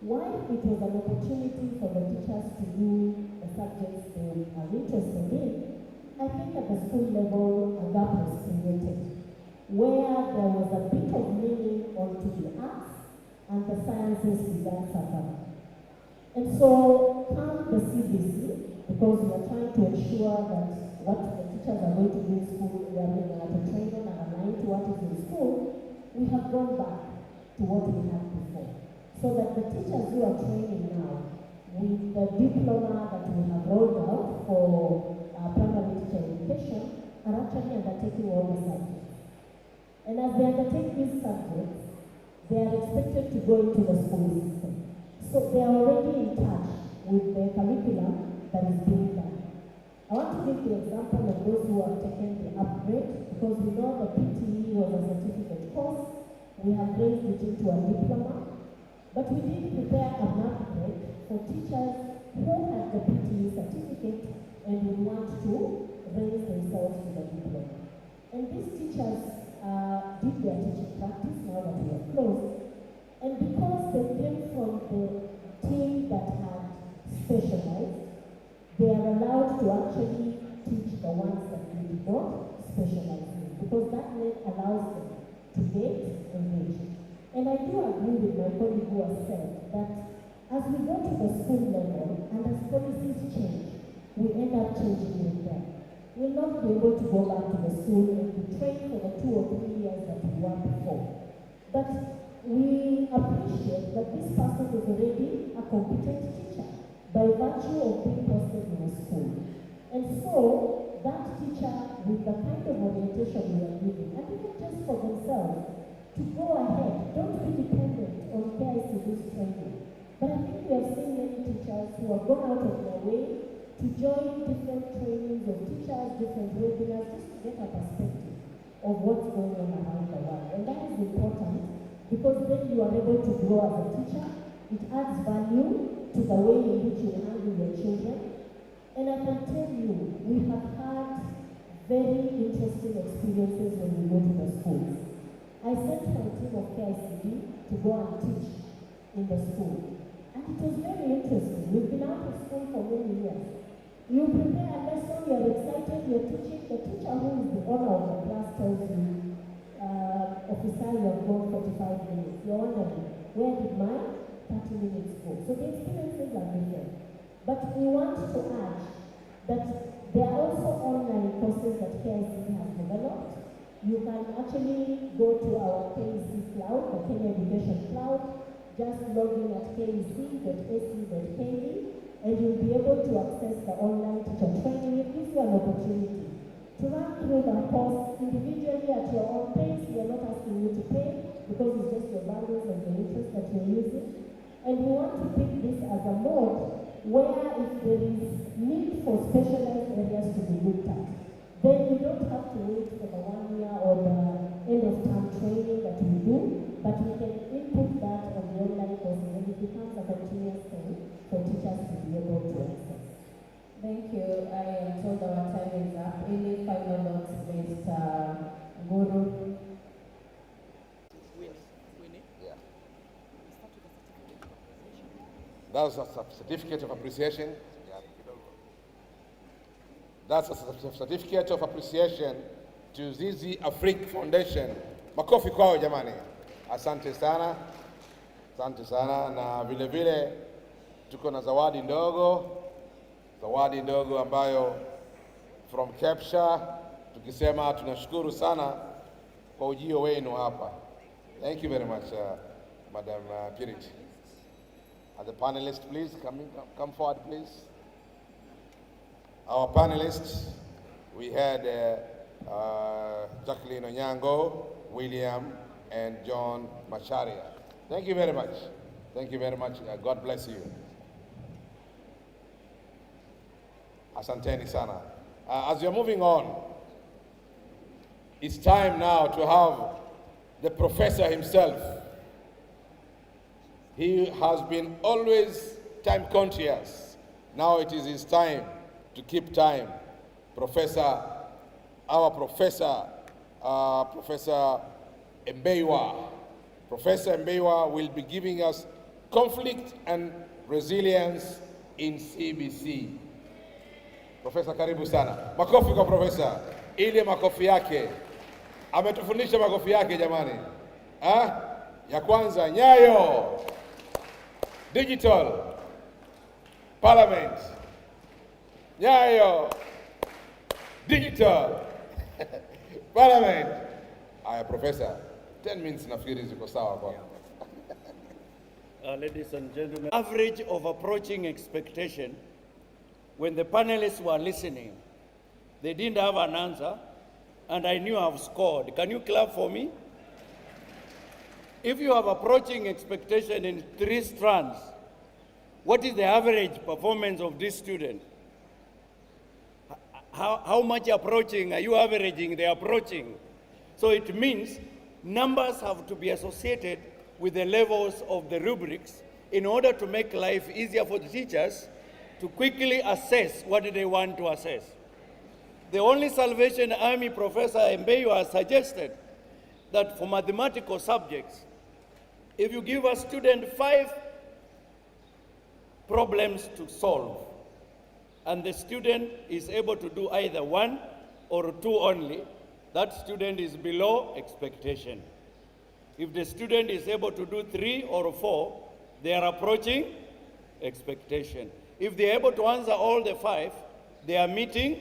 While it was an opportunity for the teachers to do the subjects they are interested in, I think at the school level, a gap was created, where there was a bit of leaning onto the arts and the sciences began suffering. And so, come the CBC, because we are trying to ensure that what the teachers are going to do in school, we are being able to train them and align to what is in school, we have gone back to what we had before. So that the teachers who are training now, with the diploma that we have rolled out for primary teacher education, are actually undertaking all the subjects. And as they undertake these subjects, they are expected to go into the school system. So they are already in touch with the curriculum that is being done. I want to give the example of those who have taken the upgrade, because we know the PTE was a certificate course. We have raised it into a diploma. But we did prepare an upgrade for teachers who have the PTE certificate and would want to raise themselves to the diploma. And these teachers did their teaching practice now that we are closed. And because they came from the team that had specialized, they are allowed to actually teach the ones that we did not specialize in, because that allows them to get engaged. And I do agree with my colleague who has said that as we go to the school level and as policies change, we end up changing with them. We'll not be able to go back to the school and be trained for the 2 or 3 years that we were before. But we appreciate that this person is already a competent teacher by virtue of being posted in a school. And so that teacher, with the kind of orientation we are giving, and even just for themselves, to go ahead, don't be dependent on KICD have gone out of their way to join different trainings of teachers, different webinars, just to get a perspective of what's going on around the world. And that is important because then you are able to grow as a teacher. It adds value to the way in which you handle your children. And I can tell you, we have had very interesting experiences when we go to the schools. I sent my team of KICD to go and teach in the school. And it was very interesting. We've been out of school for many years. You prepare a lesson, you're excited, you're teaching. The teacher who is the owner of the class tells you, officer, you have gone 45 minutes. You're wondering, where did my 30 minutes go? So the experiences are different. But we want to add that there are also online courses that KICD has developed. You can actually go to our KEC Cloud, the Kenya Education Cloud, just log in at kec.ac.ke, and you'll be able to access the online teacher training. It gives you an opportunity to run through the course individually at your own pace. We are not asking you to pay because it's just your bundles and the interest that you're using. And we want to pick this as a mode where if there is need for specialized areas to be looked at, then you don't have to wait for the 1 year or the end of term training that we do, but we can input that on the online courses and it becomes a continuous thing for teachers to be able to access. Thank you. I am told our time is up. Any final notes, Mr. Guru? Yeah. That's a certificate of appreciation. That's a certificate of appreciation to Zizi Afrique Foundation. Makofi kwao jamani. Asante sana. Asante sana, na vile vile tuko na zawadi ndogo ambayo from Kepsha, tukisema tunashukuru sana kwa ujio wenu hapa. Thank you very much, Madam Purity. And the panelists, please come forward, please. Our panelists, we had Jacqueline Onyango, William, and John Macharia. Thank you very much. Thank you very much. God bless you. Asanteni sana. As we are moving on, it's time now to have the professor himself. He has been always time conscious. Now it is his time to keep time. Our professor, Professor Mbeiwa. Professor Mbeiwa will be giving us conflict and resilience in CBC. Professor, karibu sana. Makofi kwa professor. Ile makofi yake. Ametufundisha makofi yake jamani. Ya kwanza, nyayo. Digital. Parliament. Nyayo. Digital. Parliament. Aya, professor. 10 minutes nafikiri ziko sawa kwa. Ladies and gentlemen, average of approaching expectation, when the panelists were listening, they didn't have an answer, and I knew I've scored. Can you clap for me? If you have approaching expectation in 3 strands, what is the average performance of this student? How much approaching are you averaging the approaching? So it means numbers have to be associated with the levels of the rubrics in order to make life easier for the teachers to quickly assess what they want to assess. The only Salvation Army Professor Mbeiwa has suggested that for mathematical subjects, if you give a student 5 problems to solve, and the student is able to do either 1 or 2 only, that student is below expectation. If the student is able to do 3 or 4, they are approaching expectation. If they are able to answer all the 5, they are meeting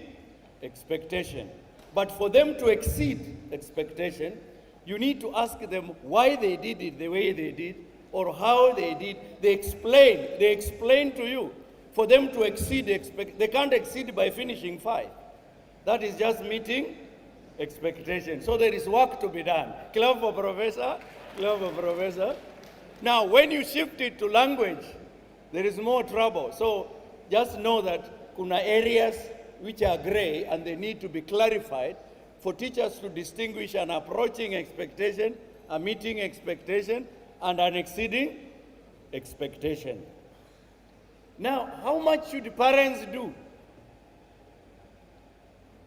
expectation. But for them to exceed expectation, you need to ask them why they did it the way they did, or how they did. They explain to you. For them to exceed, they can't exceed by finishing 5. That is just meeting expectation. So there is work to be done. Clap for professor. Clap for professor. Now, when you shift it to language, there is more trouble. So just know that kuna areas which are gray and they need to be clarified for teachers to distinguish an approaching expectation, a meeting expectation, and an exceeding expectation. Now, how much should parents do?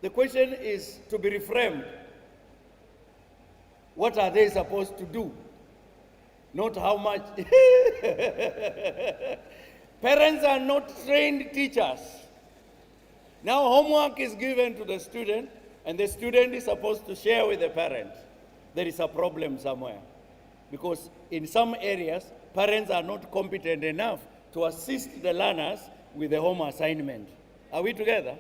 The question is to be reframed. What are they supposed to do? Not how much. Parents are not trained teachers. Now homework is given to the student and the student is supposed to share with the parent. There is a problem somewhere. Because in some areas, parents are not competent enough to assist the learners with the home assignment. Are we together?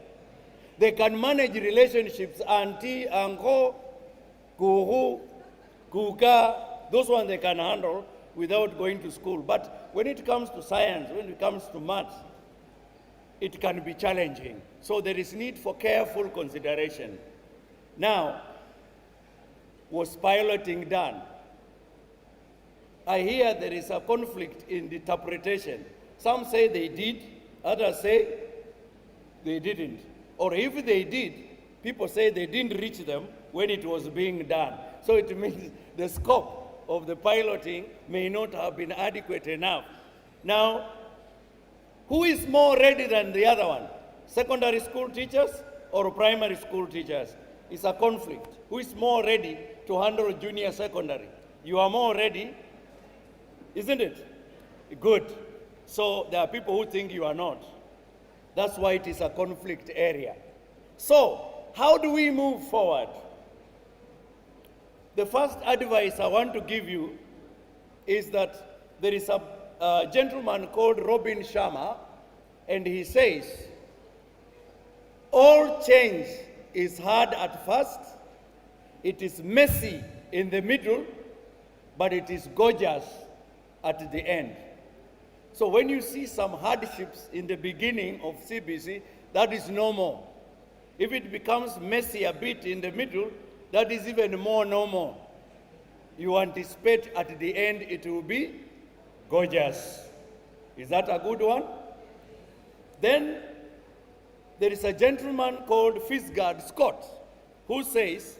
They can manage relationships, auntie, uncle, kuhu, kuka, those ones they can handle without going to school. But when it comes to science, when it comes to maths, it can be challenging. So there is need for careful consideration. Now, was piloting done? I hear there is a conflict in the interpretation. Some say they did, others say they didn't. Or if they did, people say they didn't reach them when it was being done. So it means the scope of the piloting may not have been adequate enough. Now, who is more ready than the other one? Secondary school teachers or primary school teachers? It's a conflict. Who is more ready to handle junior secondary? You are more ready, isn't it? Good. So there are people who think you are not. That's why it is a conflict area. So, how do we move forward? The first advice I want to give you is that there is a gentleman called Robin Sharma, and he says, all change is hard at first, it is messy in the middle, but it is gorgeous at the end. So when you see some hardships in the beginning of CBC, that is normal. If it becomes messy a bit in the middle, that is even more normal. You anticipate at the end it will be gorgeous. Is that a good one? Then there is a gentleman called Fitzgerald Scott who says,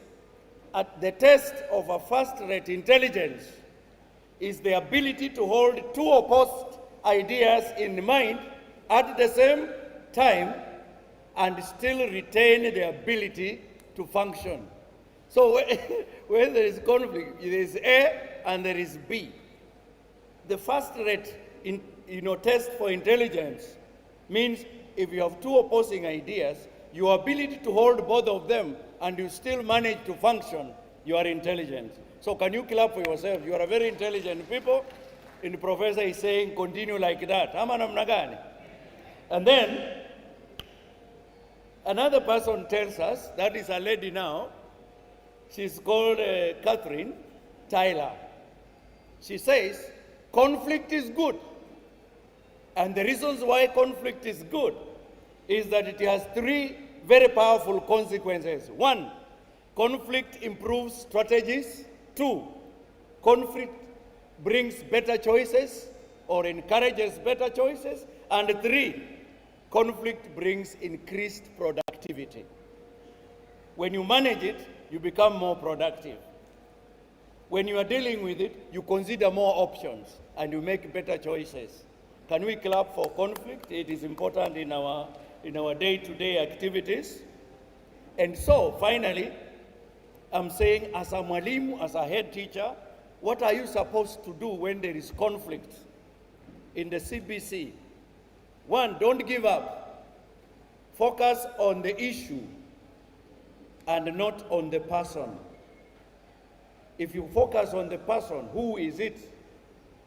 at the test of a first-rate intelligence is the ability to hold two opposed ideas in mind at the same time and still retain the ability to function. So when there is conflict, there is A and there is B. The first rate test for intelligence means if you have two opposing ideas, your ability to hold both of them and you still manage to function, you are intelligent. So can you clap for yourself? You are a very intelligent people. And the professor is saying, continue like that. And then, another person tells us, that is a lady now, she's called Catherine Tyler. She says, conflict is good. And the reasons why conflict is good is that it has three very powerful consequences. One, conflict improves strategies. Two, conflict brings better choices or encourages better choices. And three, conflict brings increased productivity. When you manage it, you become more productive. When you are dealing with it, you consider more options and you make better choices. Can we clap for conflict? It is important in our day-to-day activities. And so, finally, I'm saying as a mwalimu, as a head teacher, what are you supposed to do when there is conflict in the CBC? One, don't give up. Focus on the issue and not on the person. If you focus on the person, who is it,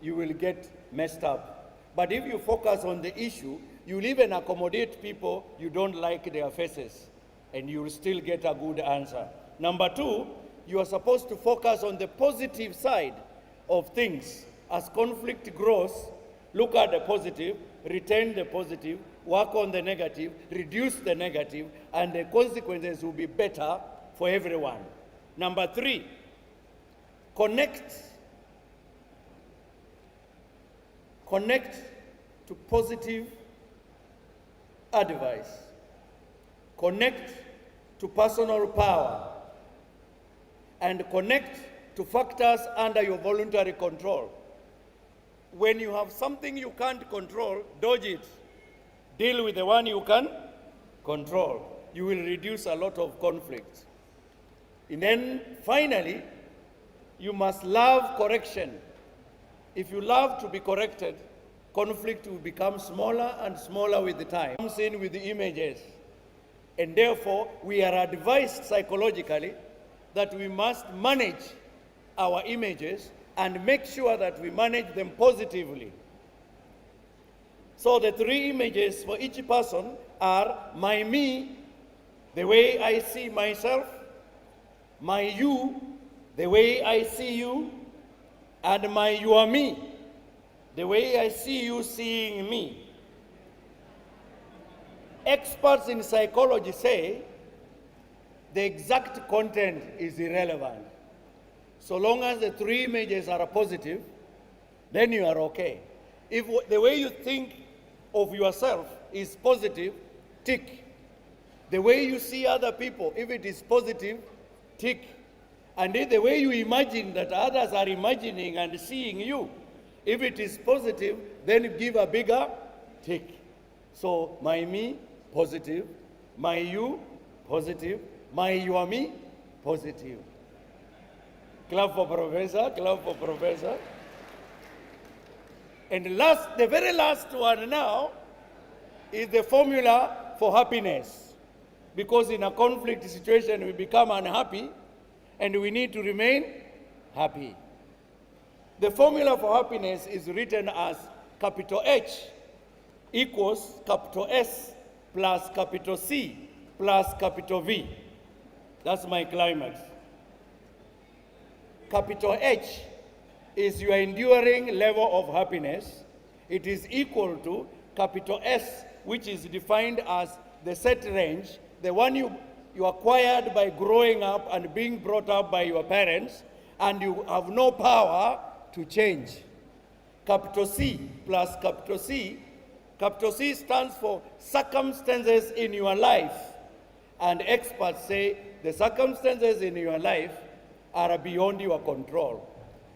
you will get messed up. But if you focus on the issue, you'll even accommodate people you don't like their faces, and you'll still get a good answer. Number two, you are supposed to focus on the positive side of things. As conflict grows, look at the positive, retain the positive, work on the negative, reduce the negative, and the consequences will be better for everyone. Number three, connect to positive advice. Connect to personal power. And connect to factors under your voluntary control. When you have something you can't control, dodge it. Deal with the one you can control. You will reduce a lot of conflict. And then finally, you must love correction. If you love to be corrected, conflict will become smaller and smaller with the time. Comes in with the images. And therefore, we are advised psychologically that we must manage our images and make sure that we manage them positively. So the 3 images for each person are my me, the way I see myself, my you, the way I see you, and my you are me, the way I see you seeing me. Experts in psychology say the exact content is irrelevant. So long as the 3 images are positive, then you are okay. If the way you think of yourself is positive, tick. The way you see other people, if it is positive, tick. And if the way you imagine that others are imagining and seeing you, if it is positive, then give a bigger tick. So my me, positive. My you, positive. My you are me, positive. Clap for Professor, clap for Professor. And the very last one now is the formula for happiness. Because in a conflict situation, we become unhappy and we need to remain happy. The formula for happiness is written as capital H equals capital S plus capital C plus capital V. That's my climax. Capital H is your enduring level of happiness. It is equal to capital S, which is defined as the set range, the one you acquired by growing up and being brought up by your parents, and you have no power to change. Capital C plus capital C. Capital C stands for circumstances in your life. And experts say the circumstances in your life are beyond your control.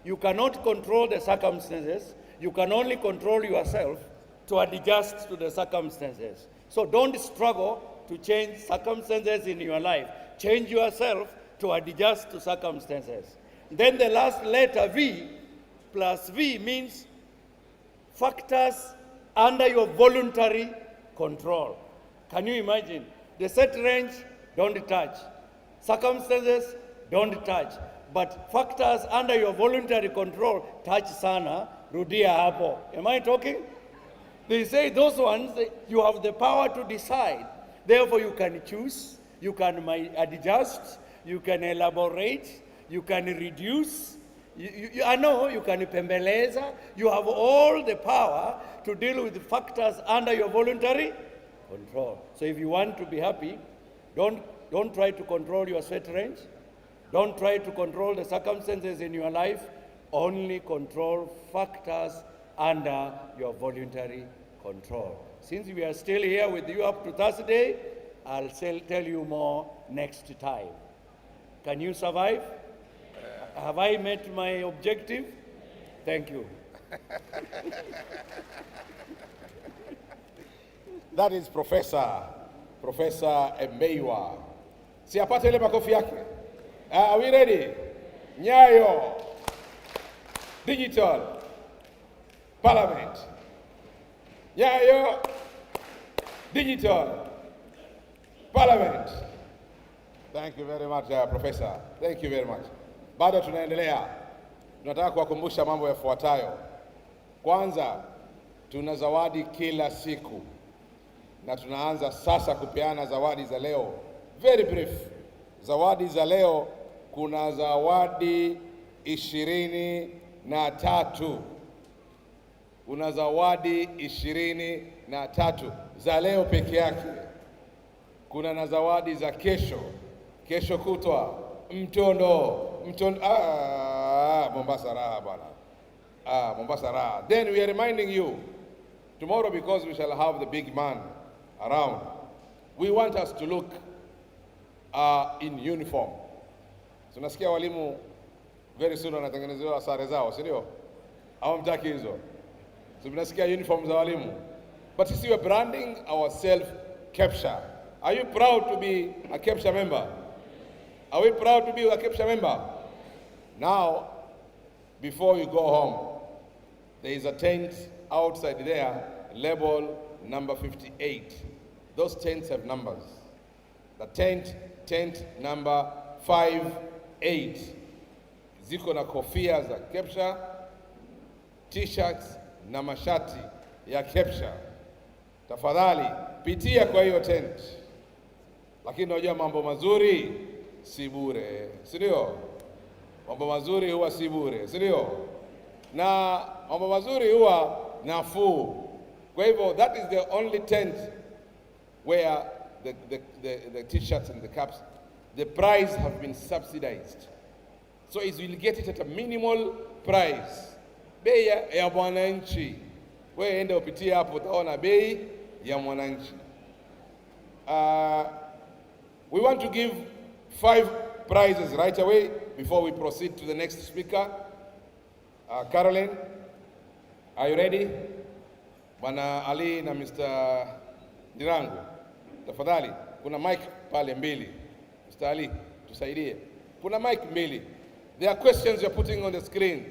You cannot control the circumstances. You can only control yourself to adjust to the circumstances. So don't struggle to change circumstances in your life. Change yourself to adjust to circumstances. Then the last letter V plus V means factors under your voluntary control. Can you imagine? The set range, don't touch. Circumstances, don't touch. But factors under your voluntary control, touch sana, rudia hapo. Am I talking? They say those ones, you have the power to decide. Therefore you can choose, you can adjust, you can elaborate, you can reduce, you can pembeleza. You have all the power to deal with factors under your voluntary control. So if you want to be happy, don't try to control your sweat range. Don't try to control the circumstances in your life. Only control factors under your voluntary control. Since we are still here with you up to Thursday, I'll tell you more next time. Can you survive? Have I met my objective? Thank you. That is Professor Emeiwa. Si apate ile makofi yake. Are we ready? Nyayo. Digital. Parliament. Nyayo. Digital. Parliament. Thank you very much, Professor. Thank you very much. Bado tunaendelea. Tunataka kuwakumbusha mambo yafuatayo. Kwanza, tuna zawadi kila siku. Na tunaanza sasa kupeana zawadi za leo. Very brief. Zawadi za leo, kuna zawadi 23. Kuna zawadi 23 za leo peke yake. Kuna na zawadi za kesho kutwa, mtondo, Mombasa raha bana. Mombasa raha. Then we are reminding you, tomorrow, because we shall have the big man, around. We want us to look in uniform. Tunasikia walimu very soon wanatengenezewa sare zao, si ndio? Au mtaki hizo? So tunasikia uniform za walimu. But you see, we're branding ourselves Kepsha. Are you proud to be a Kepsha member? Are we proud to be a Kepsha member? Now, before you go home, there is a tent outside there, label number 58. Those tents have numbers. The tent number 58. Ziko na kofia za Kepsha, t-shirts na mashati ya Kepsha. Tafadhali pitia kwa hiyo tent. Lakini unajua mambo mazuri si bure, si ndio? Mambo mazuri huwa si bure, si ndio? Na mambo mazuri huwa nafuu. Kwa hivyo that is the only tent where the t-shirts and the caps, the price have been subsidized. So is will get it at a minimal price. Bei ya mwananchi. Wewe enda upitie hapo utaona bei ya mwananchi. We want to give 5 prizes right away before we proceed to the next speaker. Caroline, are you ready? Bwana Ali na Mr. Dirangu, tafadhali, kuna mic pale mbili. Mr. Ali, tusaidie. Kuna mic mbili. There are questions you're putting on the screen.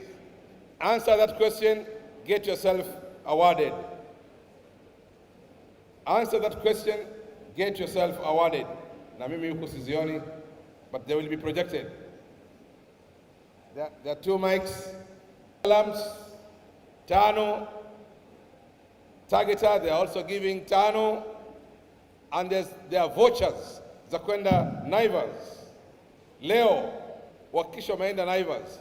Answer that question, get yourself awarded. Answer that question, get yourself awarded. Na mimi huko sizioni, but they will be projected. There are 2 mics. Alarms, tano. Targeter, they are also giving tano. And there are vouchers za kwenda Naivas. Leo, wakisho wameenda Naivas.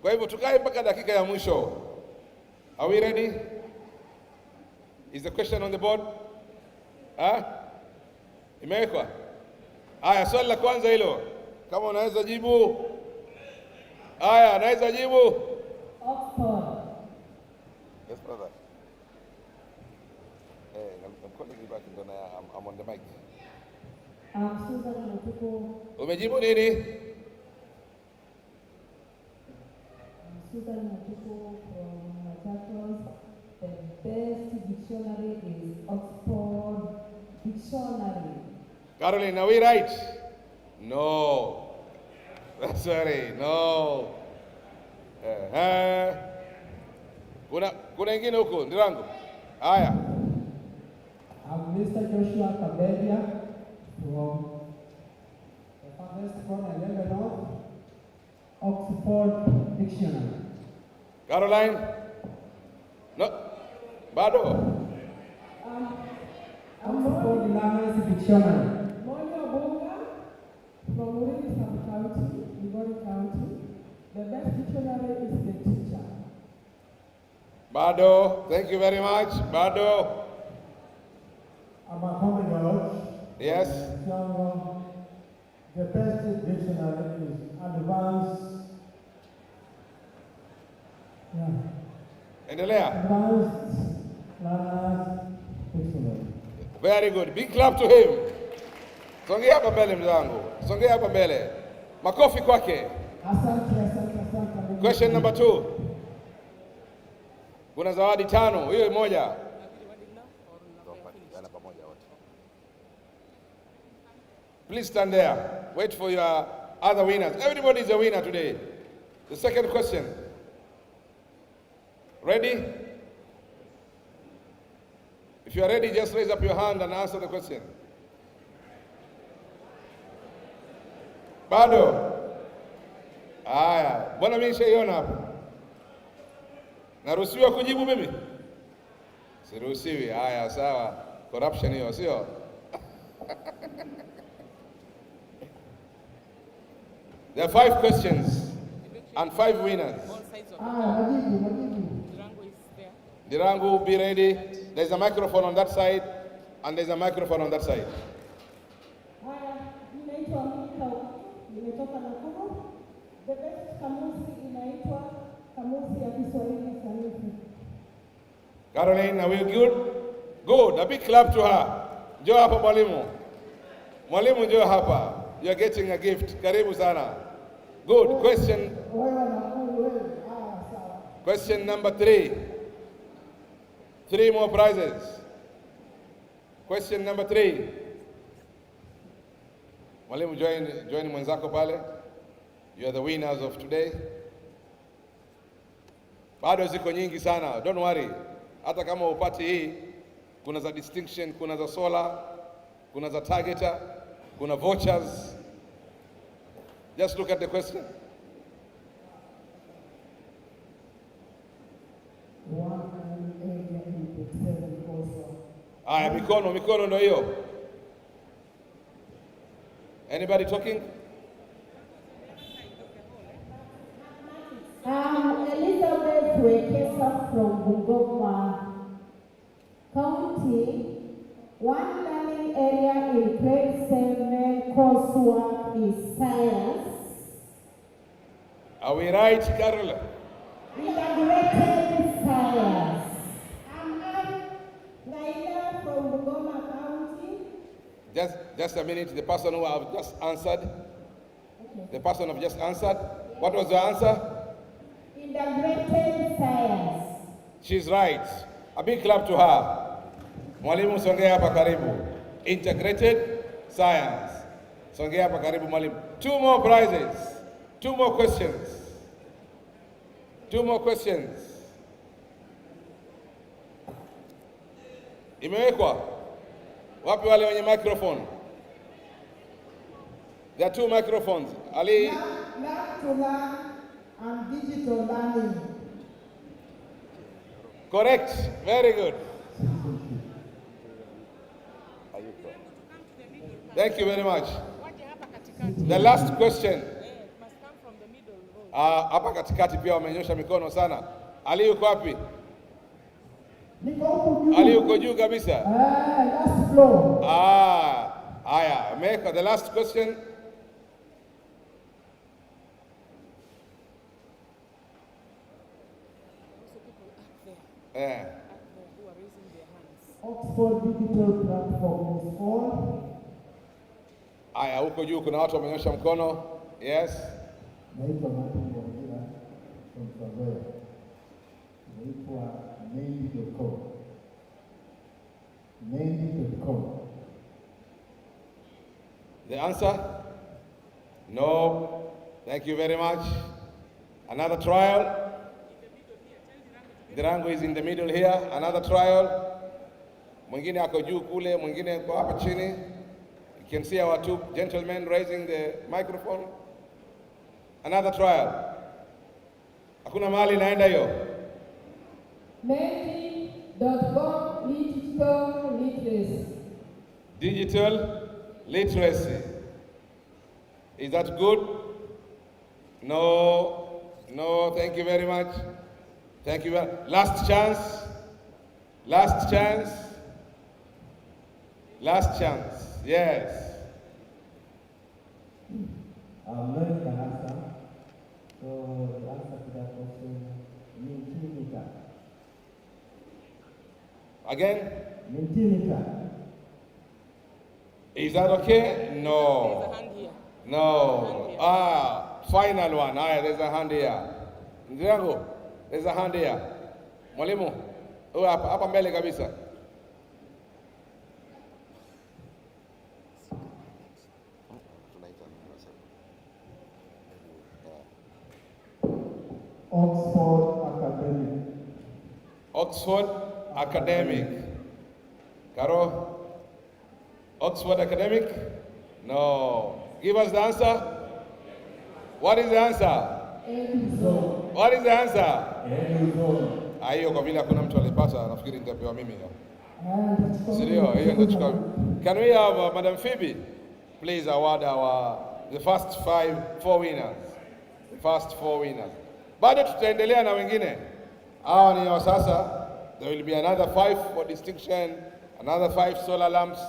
Kwa hivyo tukae mpaka dakika ya mwisho. Are we ready? Is the question on the board? Imewekwa? Aya, swali la kwanza hilo. Kama unaweza jibu. Aya, anaweza jibu. Oxford. Yes, brother. I'm calling you back and I'm on the mic. Susan Matuko. Umejibu nini? Susan Matuko from Machakos. The best dictionary is Oxford Dictionary. Caroline, are we right? No. Sorry, no. Kuna ingine huko, Ndirangu. Haya. I'm Mr. Joshua Kabedia from the farthest corner in Lebanon, Oxford Dictionary. Caroline? No. Bado? Oxford Language Dictionary. Moyo Bonga from Uri Sub-County, Migori County. The best dictionary is the teacher. Bado. Thank you very much. Bado. I'm a common. Yes. So, the best dictionary is advanced. Endelea. Advanced Learners Dictionary. Very good. Big clap to him. Songea hapa mbele mzangu. Songea hapa mbele. Makofi kwake. Asante. Question number 2. Kuna zawadi 5. Hiyo moja. Please stand there. Wait for your other winners. Everybody is a winner today. The second question. Ready? If you are ready, just raise up your hand and answer the question. Bado? Aya, mbona mimi nishaiona hapo? Naruhusiwa kujibu mimi? Siruhusiwi. Haya, sawa. Corruption hiyo, sio? There are 5 questions and 5 winners. Dirangu, be ready. There's a microphone on that side and there's a microphone on that side. Nimetoka Nakuru. The best kamusi inaitwa kamusi ya Kiswahili sanifu. Caroline, are we good? Good. A big clap to her. Njoo hapa mwalimu. Mwalimu njoo hapa. You are getting a gift. Karibu sana. Good. Question number 3. 3 more prizes. Question number 3. Mwalimu, join mwenzako pale. You are the winners of today. Bado ziko nyingi sana. Don't worry. Hata kama upati hii, kuna za distinction, kuna za solar, kuna za targeter, kuna vouchers. Just look at the question. Aya, mikono ndio hiyo. Anybody talking? Elizabeth Wekesa from Bungoma County. One learning area in grade 7 coursework is science. Are we right, Carol? Integrated science. I'm Naila from Bungoma County. Just a minute. The person who have just answered. Okay. The person who have just answered. What was the answer? Integrated science. She's right. A big clap to her. Mwalimu, songea hapa karibu. Integrated science. Songea hapa karibu mwalimu. 2 more prizes. 2 more questions. 2 more questions. Imewekwa? Wapi wale wenye microphone? There are 2 microphones. Ali. Lab to learn and digital learning. Correct. Very good. Thank you very much. The last question. Hapa katikati pia wamenyosha mikono sana. Ali yuko wapi? Ali yuko juu kabisa. Last floor. Haya, make the last question. Oxford Digital Platform is on. Aya, huko juu kuna watu wamenyosha mkono. Yes. Naitwa Martin Wangila from Tanzania. Naitwa Mendy.com. Mendy.com. The answer? No. Thank you very much. Another trial. The rango is in the middle here. Another trial. Mwingine ako juu kule, mwingine ako hapa chini. You can see our 2 gentlemen raising the microphone. Another trial. Hakuna mahali naenda hiyo. Mendy.com digital literacy. Digital literacy. Is that good? No. No, thank you very much. Thank you. Last chance. Last chance. Last chance. Yes. I'm learning the answer. So the answer to that question, Mentimeter. Again? Mentimeter. Is that okay? No. There's a hand here. No. Final one. There's a hand here. Ndirango, there's a hand here. Mwalimu, hapa mbele kabisa. Oxford Academic. Oxford Academic. Caro? Oxford Academic? No. Give us the answer. What is the answer? What is the answer? Hiyo kwa vile hakuna mtu alipata, nafikiri nitapewa mimi hiyo. Ndio, hiyo nitachukua. Can we have Madam Phoebe please award the first 4 winners. The first 4 winners. Bado tutaendelea na wengine. Hawa ni wa sasa. There will be another 5 for distinction, another 5 solar lamps,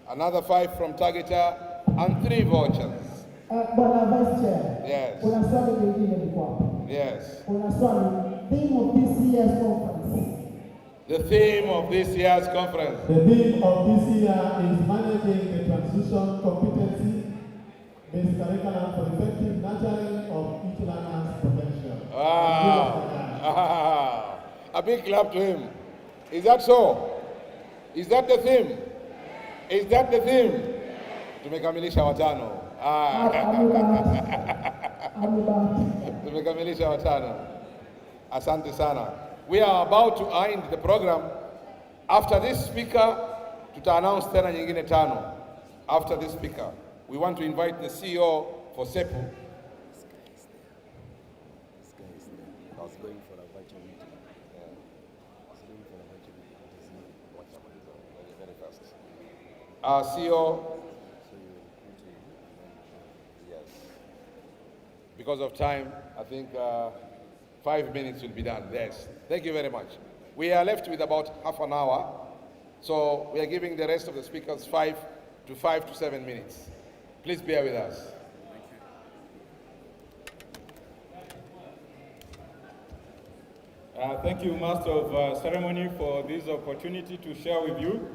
another 5 from targeter, and 3 vouchers. Bwana Vice Chair. Yes. Kuna swali lingine liko hapa. Yes. Kuna swali, theme of this year's conference. The theme of this year's conference. The theme of this year is managing the transition competency-based curriculum for effective nurturing of each learner's potential. A big clap to him. Is that so? Is that the theme? Is that the theme? Tumekamilisha watano. Tumekamilisha watano. Asante sana. We are about to end the program. After this speaker, tuta-announce tena nyingine tano. After this speaker, we want to invite the CEO for SEPU. This guy is there. I was going for a virtual meeting. I was going for a virtual meeting. Very fast. Our CEO. Yes. Because of time, I think 5 minutes will be done. Yes. Thank you very much. We are left with about half an hour. So we are giving the rest of the speakers 5 to 7 minutes. Please bear with us. Thank you, Master of Ceremony, for this opportunity to share with you.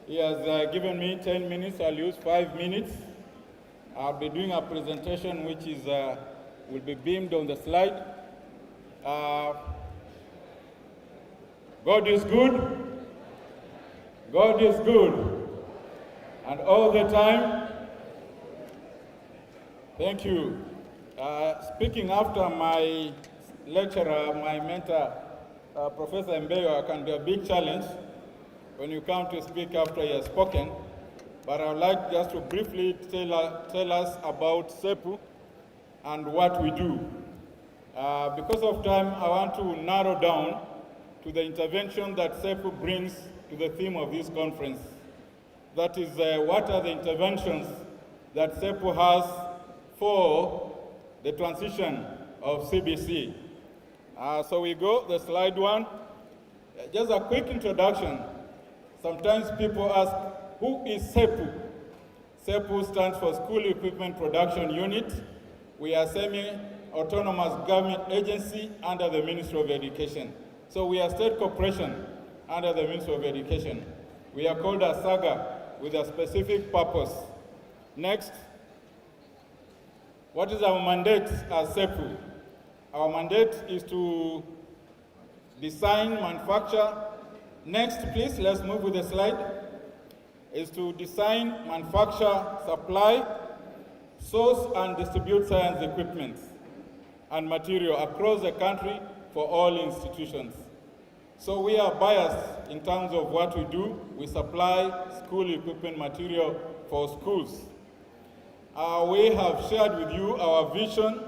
He has given me 10 minutes. I'll use 5 minutes. I'll be doing a presentation which is will be beamed on the slide. God is good. God is good. And all the time. Thank you. Speaking after my lecturer, my mentor, Professor Mbeyo, can be a big challenge when you come to speak after he has spoken. But I would like just to briefly tell us about SEPU and what we do. Because of time, I want to narrow down to the intervention that SEPU brings to the theme of this conference. That is, what are the interventions that SEPU has for the transition of CBC. So we go, the slide one. Just a quick introduction. Sometimes people ask, who is SEPU? SEPU stands for School Equipment Production Unit. We are semi-autonomous government agency under the Ministry of Education. So we are state corporation under the Ministry of Education. We are called a SAGA with a specific purpose. Next, what is our mandate as SEPU? Our mandate is to design, manufacture. Next, please, let's move with the slide. Is to design, manufacture, supply, source and distribute science equipment and material across the country for all institutions. So we are biased in terms of what we do. We supply school equipment material for schools. We have shared with you our vision,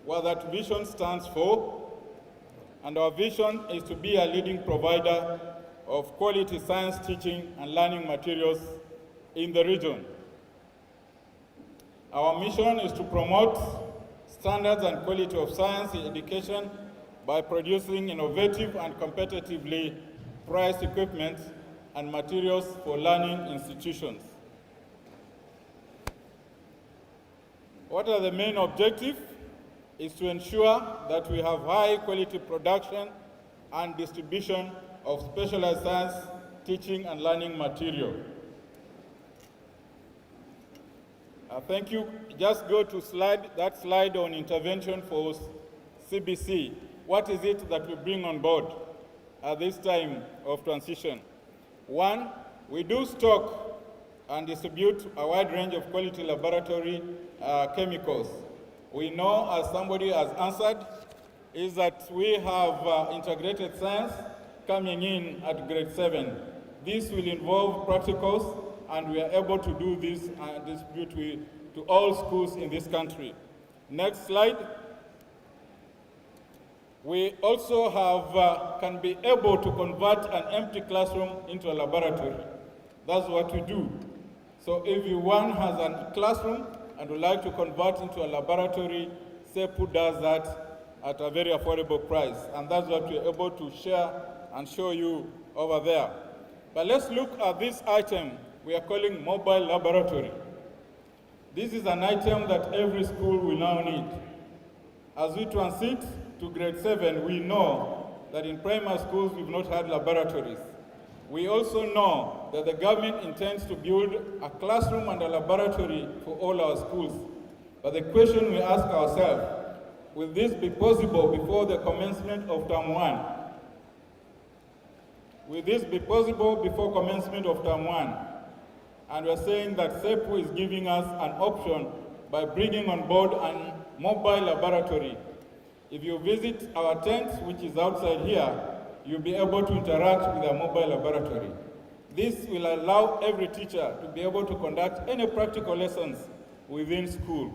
what that vision stands for. And our vision is to be a leading provider of quality science teaching and learning materials in the region. Our mission is to promote standards and quality of science education by producing innovative and competitively priced equipment and materials for learning institutions. What are the main objectives? Is to ensure that we have high quality production and distribution of specialized science teaching and learning material. Thank you. Just go to that slide on intervention for CBC. What is it that we bring on board at this time of transition? One, we do stock and distribute a wide range of quality laboratory chemicals. We know, as somebody has answered, is that we have integrated science coming in at grade 7. This will involve practicals, and we are able to do this and distribute to all schools in this country. Next slide. We also have, can be able to convert an empty classroom into a laboratory. That's what we do. So if one has a classroom and would like to convert into a laboratory, SEPU does that at a very affordable price. And that's what we're able to share and show you over there. But let's look at this item we are calling mobile laboratory. This is an item that every school will now need. As we transit to grade 7, we know that in primary schools we've not had laboratories. We also know that the government intends to build a classroom and a laboratory for all our schools. But the question we ask ourselves, will this be possible before the commencement of term 1? Will this be possible before commencement of term 1? And we're saying that SEPU is giving us an option by bringing on board a mobile laboratory. If you visit our tent, which is outside here, you'll be able to interact with a mobile laboratory. This will allow every teacher to be able to conduct any practical lessons within school.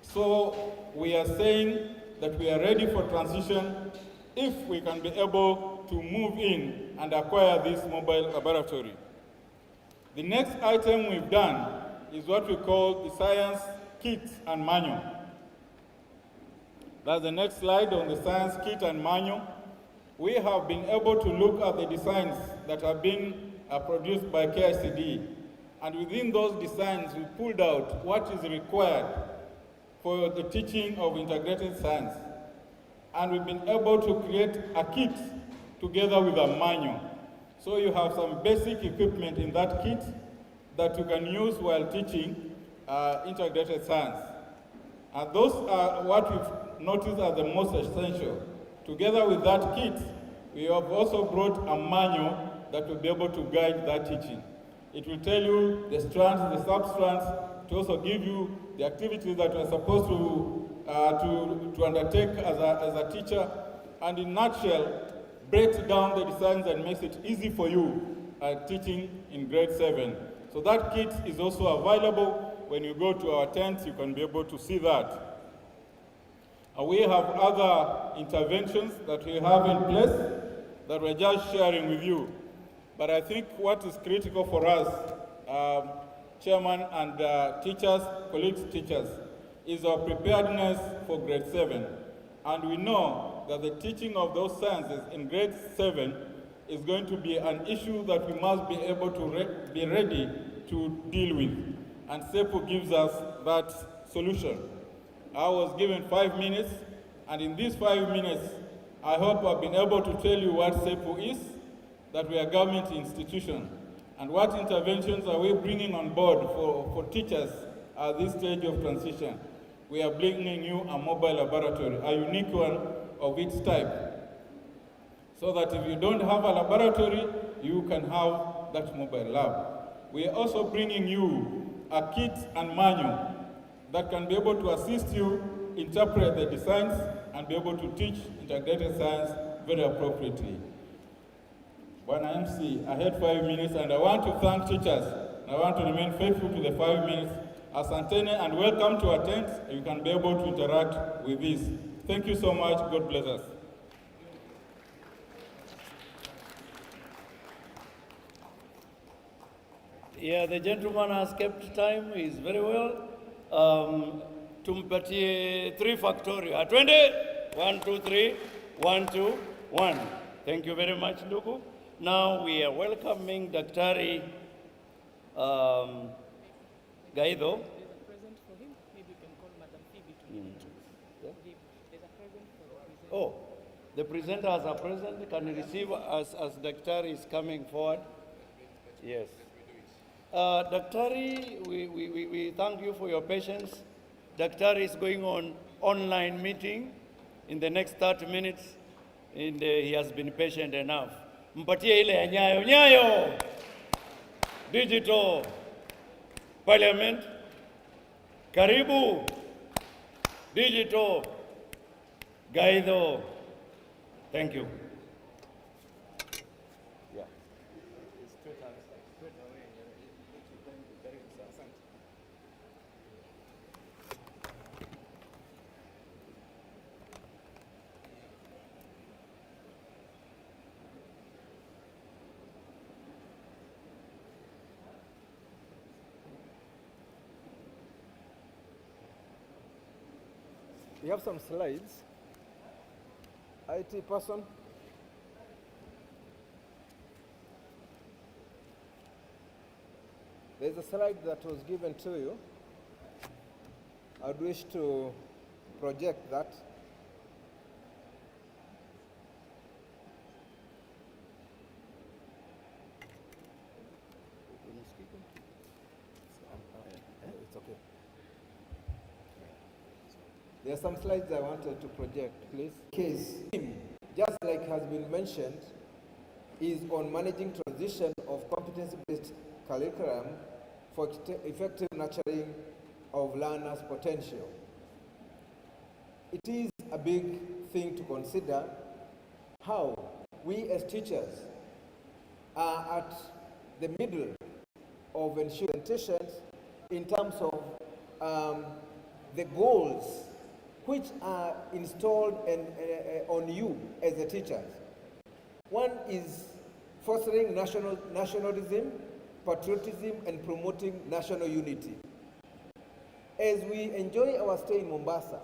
So we are saying that we are ready for transition if we can be able to move in and acquire this mobile laboratory. The next item we've done is what we call the science kit and manual. That's the next slide on the science kit and manual. We have been able to look at the designs that have been produced by KICD. And within those designs, we pulled out what is required for the teaching of integrated science. And we've been able to create a kit together with a manual. So you have some basic equipment in that kit that you can use while teaching integrated science. And those are what we've noticed are the most essential. Together with that kit, we have also brought a manual that will be able to guide that teaching. It will tell you the strands, the sub-strands, to also give you the activities that you are supposed to undertake as a teacher, and in a nutshell, breaks down the designs and makes it easy for you teaching in grade 7. So that kit is also available. When you go to our tents, you can be able to see that. We have other interventions that we have in place that we're just sharing with you. But I think what is critical for us, Chairman and teachers, colleagues teachers, is our preparedness for grade 7. And we know that the teaching of those sciences in grade 7 is going to be an issue that we must be able to be ready to deal with. And SEPU gives us that solution. I was given 5 minutes, and in these 5 minutes, I hope I've been able to tell you what SEPU is, that we are a government institution, and what interventions are we bringing on board for teachers at this stage of transition. We are bringing you a mobile laboratory, a unique one of its type, so that if you don't have a laboratory, you can have that mobile lab. We are also bringing you a kit and manual that can be able to assist you interpret the designs and be able to teach integrated science very appropriately. Bwana MC, I had 5 minutes, and I want to thank teachers. I want to remain faithful to the 5 minutes. Asantene, and welcome to our tent. You can be able to interact with this. Thank you so much. God bless us. Yeah, the gentleman has kept time. He's very well. Tumpatie 3 factorial. Atwende? 1, 2, 3. 1, 2, 1. Thank you very much, ndugu. Now we are welcoming Daktari Gaido. There's a present for him. Maybe you can call Madam Phoebe to give it to him. Yeah? There's a present for the presenter. Oh, the presenter has a present. Can you receive as Daktari is coming forward? Yes. Daktari, we thank you for your patience. Daktari is going on online meeting in the next 30 minutes, and he has been patient enough. Mpatie ile ya nyayo. Digital Parliament. Karibu. Digital Gaido. Thank you. We have some slides. IT person. There's a slide that was given to you. I'd wish to project that. There are some slides I wanted to project, please. Case, just like has been mentioned, is on managing transition of competency-based curriculum for effective nurturing of learners' potential. It is a big thing to consider how we as teachers are at the middle of ensuring in terms of the goals which are installed on you as the teachers. One is fostering nationalism, patriotism, and promoting national unity. As we enjoy our stay in Mombasa,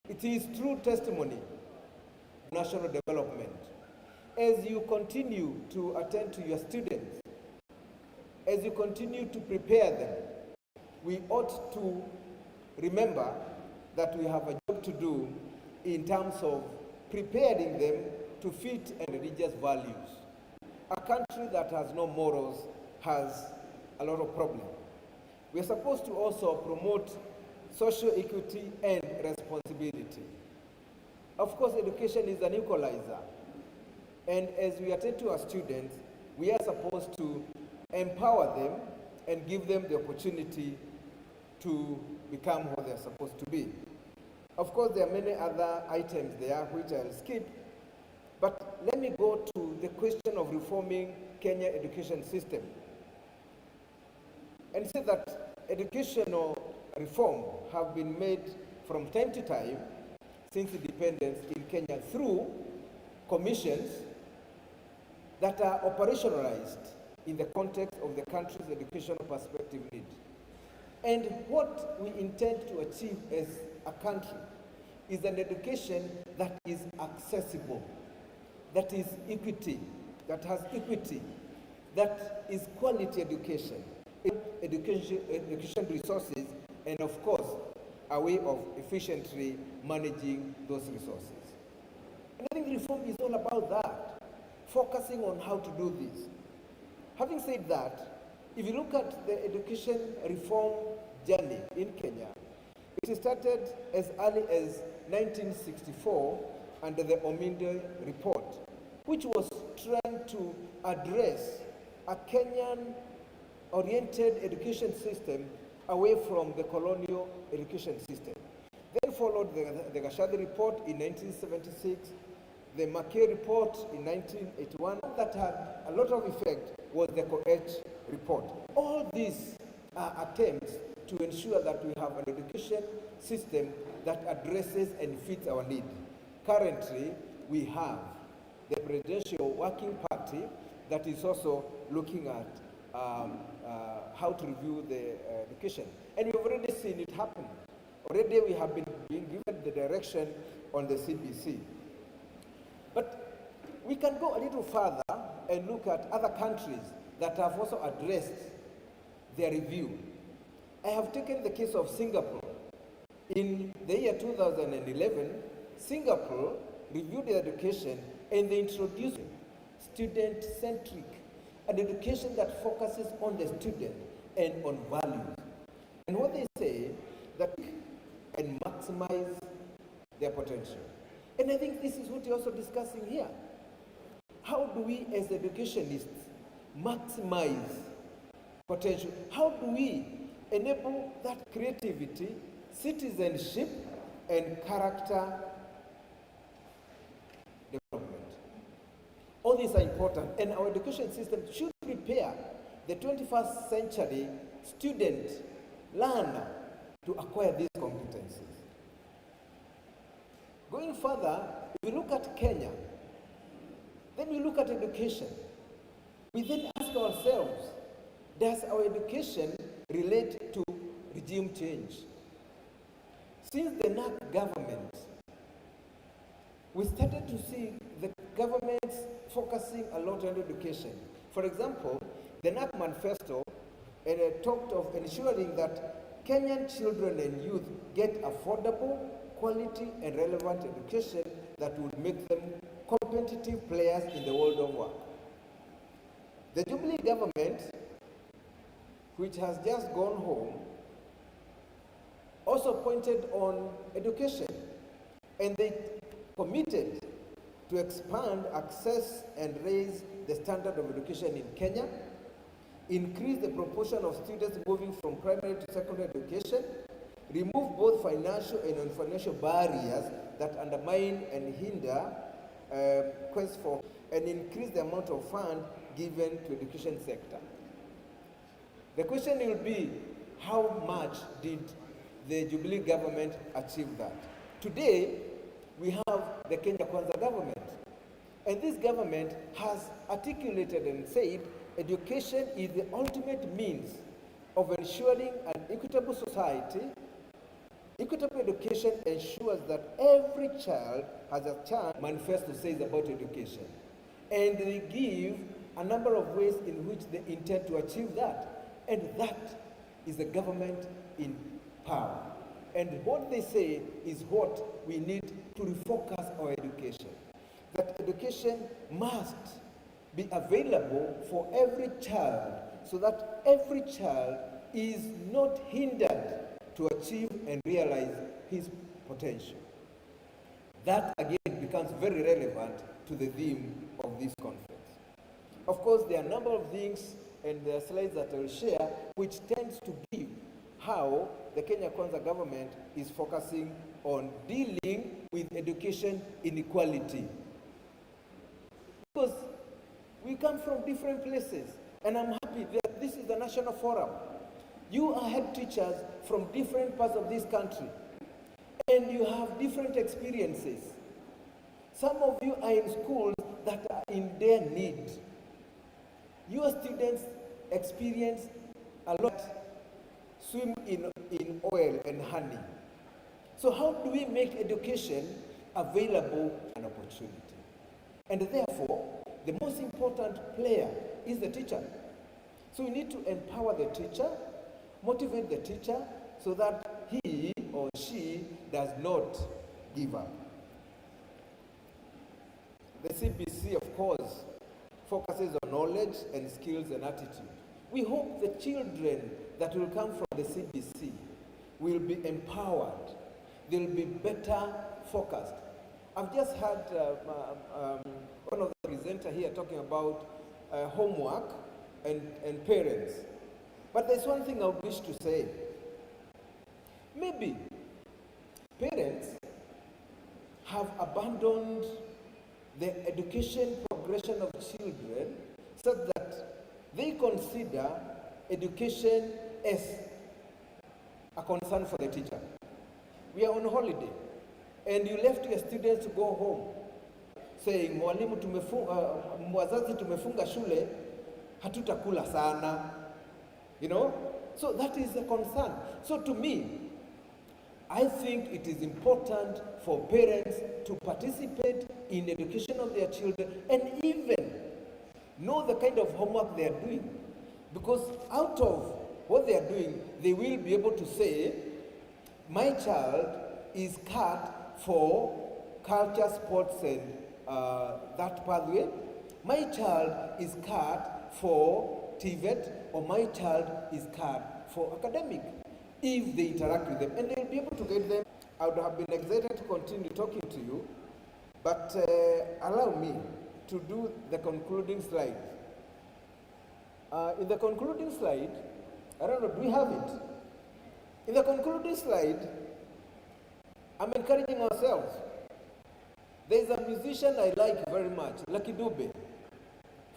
it is true testimony of national development. As you continue to attend to your students, as you continue to prepare them, we ought to remember that we have a job to do in terms of preparing them to fit and religious values. A country that has no morals has a lot of problems. We are supposed to also promote social equity and responsibility. Of course, education is an equalizer. And as we attend to our students, we are supposed to empower them and give them the opportunity to become what they're supposed to be. Of course, there are many other items there which I'll skip, but let me go to the question of reforming Kenya education system and say that educational reform have been made from time to time since independence in Kenya through commissions that are operationalized in the context of the country's educational perspective need. And what we intend to achieve as a country is an education that is accessible, that is equity, that has equity, that is quality education, education resources, and of course, a way of efficiently managing those resources. And I think reform is all about that, focusing on how to do this. Having said that, if you look at the education reform journey in Kenya, it started as early as 1964 under the Ominde report, which was trying to address a Kenyan-oriented education system away from the colonial education system. Then followed the Gashadi report in 1976, the Mackay report in 1981. That had a lot of effect was the Koech report. All these are attempts to ensure that we have an education system that addresses and fits our need. Currently, we have the Presidential Working Party that is also looking at how to review the education. And we've already seen it happen. Already we have been given the direction on the CBC. But we can go a little further and look at other countries that have also addressed their review. I have taken the case of Singapore. In the year 2011, Singapore reviewed their education and they introduced student-centric, an education that focuses on the student and on values. And what they say, that and maximize their potential. And I think this is what we're also discussing here. How do we as educationists maximize potential? How do we enable that creativity, citizenship, and character development? All these are important, and our education system should prepare the 21st century student, learner, to acquire these competencies. Going further, if we look at Kenya, then we look at education. We then ask ourselves, does our education relate to regime change? Since the NAC government, we started to see the governments focusing a lot on education. For example, the NAC manifesto talked of ensuring that Kenyan children and youth get affordable, quality, and relevant education that would make them competitive players in the world of work. The Jubilee government, which has just gone home, also pointed on education, and they committed to expand access and raise the standard of education in Kenya, increase the proportion of students moving from primary to secondary education, remove both financial and non-financial barriers that undermine and hinder quest for, and increase the amount of fund given to education sector. The question will be, how much did the Jubilee government achieve that? Today, we have the Kenya Kwanza government. And this government has articulated and said education is the ultimate means of ensuring an equitable society. Equitable education ensures that every child has a chance. Manifesto says about education. And they give a number of ways in which they intend to achieve that. And that is the government in power. And what they say is what we need to refocus our education. That education must be available for every child so that every child is not hindered to achieve and realize his potential. That again becomes very relevant to the theme of this conference. Of course, there are a number of things and there are slides that I will share which tends to give how the Kenya Kwanza government is focusing on dealing with education inequality. Because we come from different places, and I'm happy that this is the national forum. You are head teachers from different parts of this country, and you have different experiences. Some of you are in schools that are in their need. Your students experience a lot, swim in oil and honey. So how do we make education available an opportunity? And therefore, the most important player is the teacher. So we need to empower the teacher, motivate the teacher, so that he or she does not give up. The CBC, of course, focuses on knowledge and skills and attitude. We hope the children that will come from the CBC will be empowered. They'll be better focused. I've just had one of the presenters here talking about homework and parents. But there's one thing I would wish to say. Maybe parents have abandoned the education progression of children such that they consider education as a concern for the teacher. We are on holiday, and you left your students to go home saying, mwalimu mwazazi tumefunga shule, hatutakula sana. You know? So that is a concern. So to me, I think it is important for parents to participate in education of their children and even know the kind of homework they are doing. Because out of what they are doing, they will be able to say, my child is cut for culture, sports, and that pathway. My child is cut for TVET, or my child is cut for academic. If they interact with them, and they'll be able to get them. I would have been excited to continue talking to you, but allow me to do the concluding slide. In the concluding slide, I don't know, do we have it? In the concluding slide, I'm encouraging ourselves. There's a musician I like very much, Lucky Dube,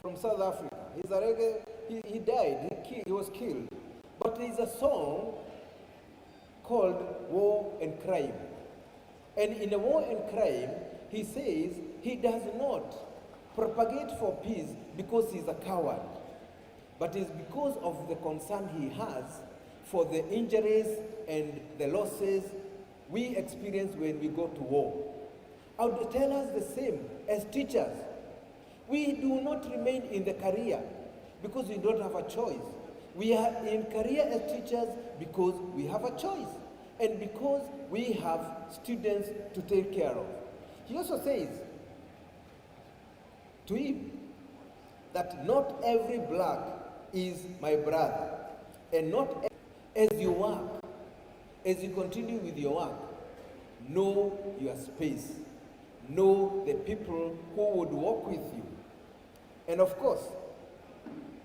from South Africa. He's a reggae, he died, he was killed. But there's a song called War and Crime. And in the War and Crime, he says he does not propagate for peace because he's a coward, but it's because of the concern he has for the injuries and the losses we experience when we go to war. I would tell us the same as teachers. We do not remain in the career because we don't have a choice. We are in career as teachers because we have a choice and because we have students to take care of. He also says to him that not every black is my brother, and not as you work As you continue with your work, know your space. Know the people who would work with you. And of course,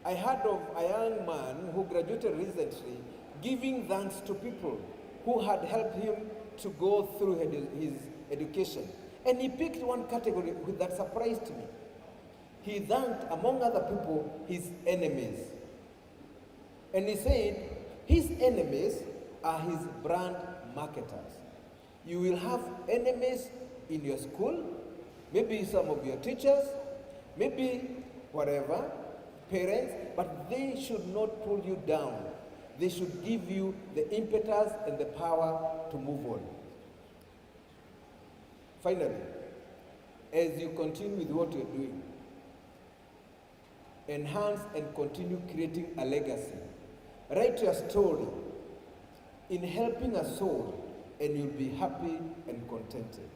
I heard of a young man who graduated recently giving thanks to people who had helped him to go through his education. And he picked one category that surprised me. He thanked, among other people, his enemies. And he said, his enemies are his brand marketers. You will have enemies in your school, maybe some of your teachers, maybe whatever, parents, but they should not pull you down. They should give you the impetus and the power to move on. Finally, as you continue with what you're doing, enhance and continue creating a legacy. Write your story in helping a soul, and you'll be happy and contented.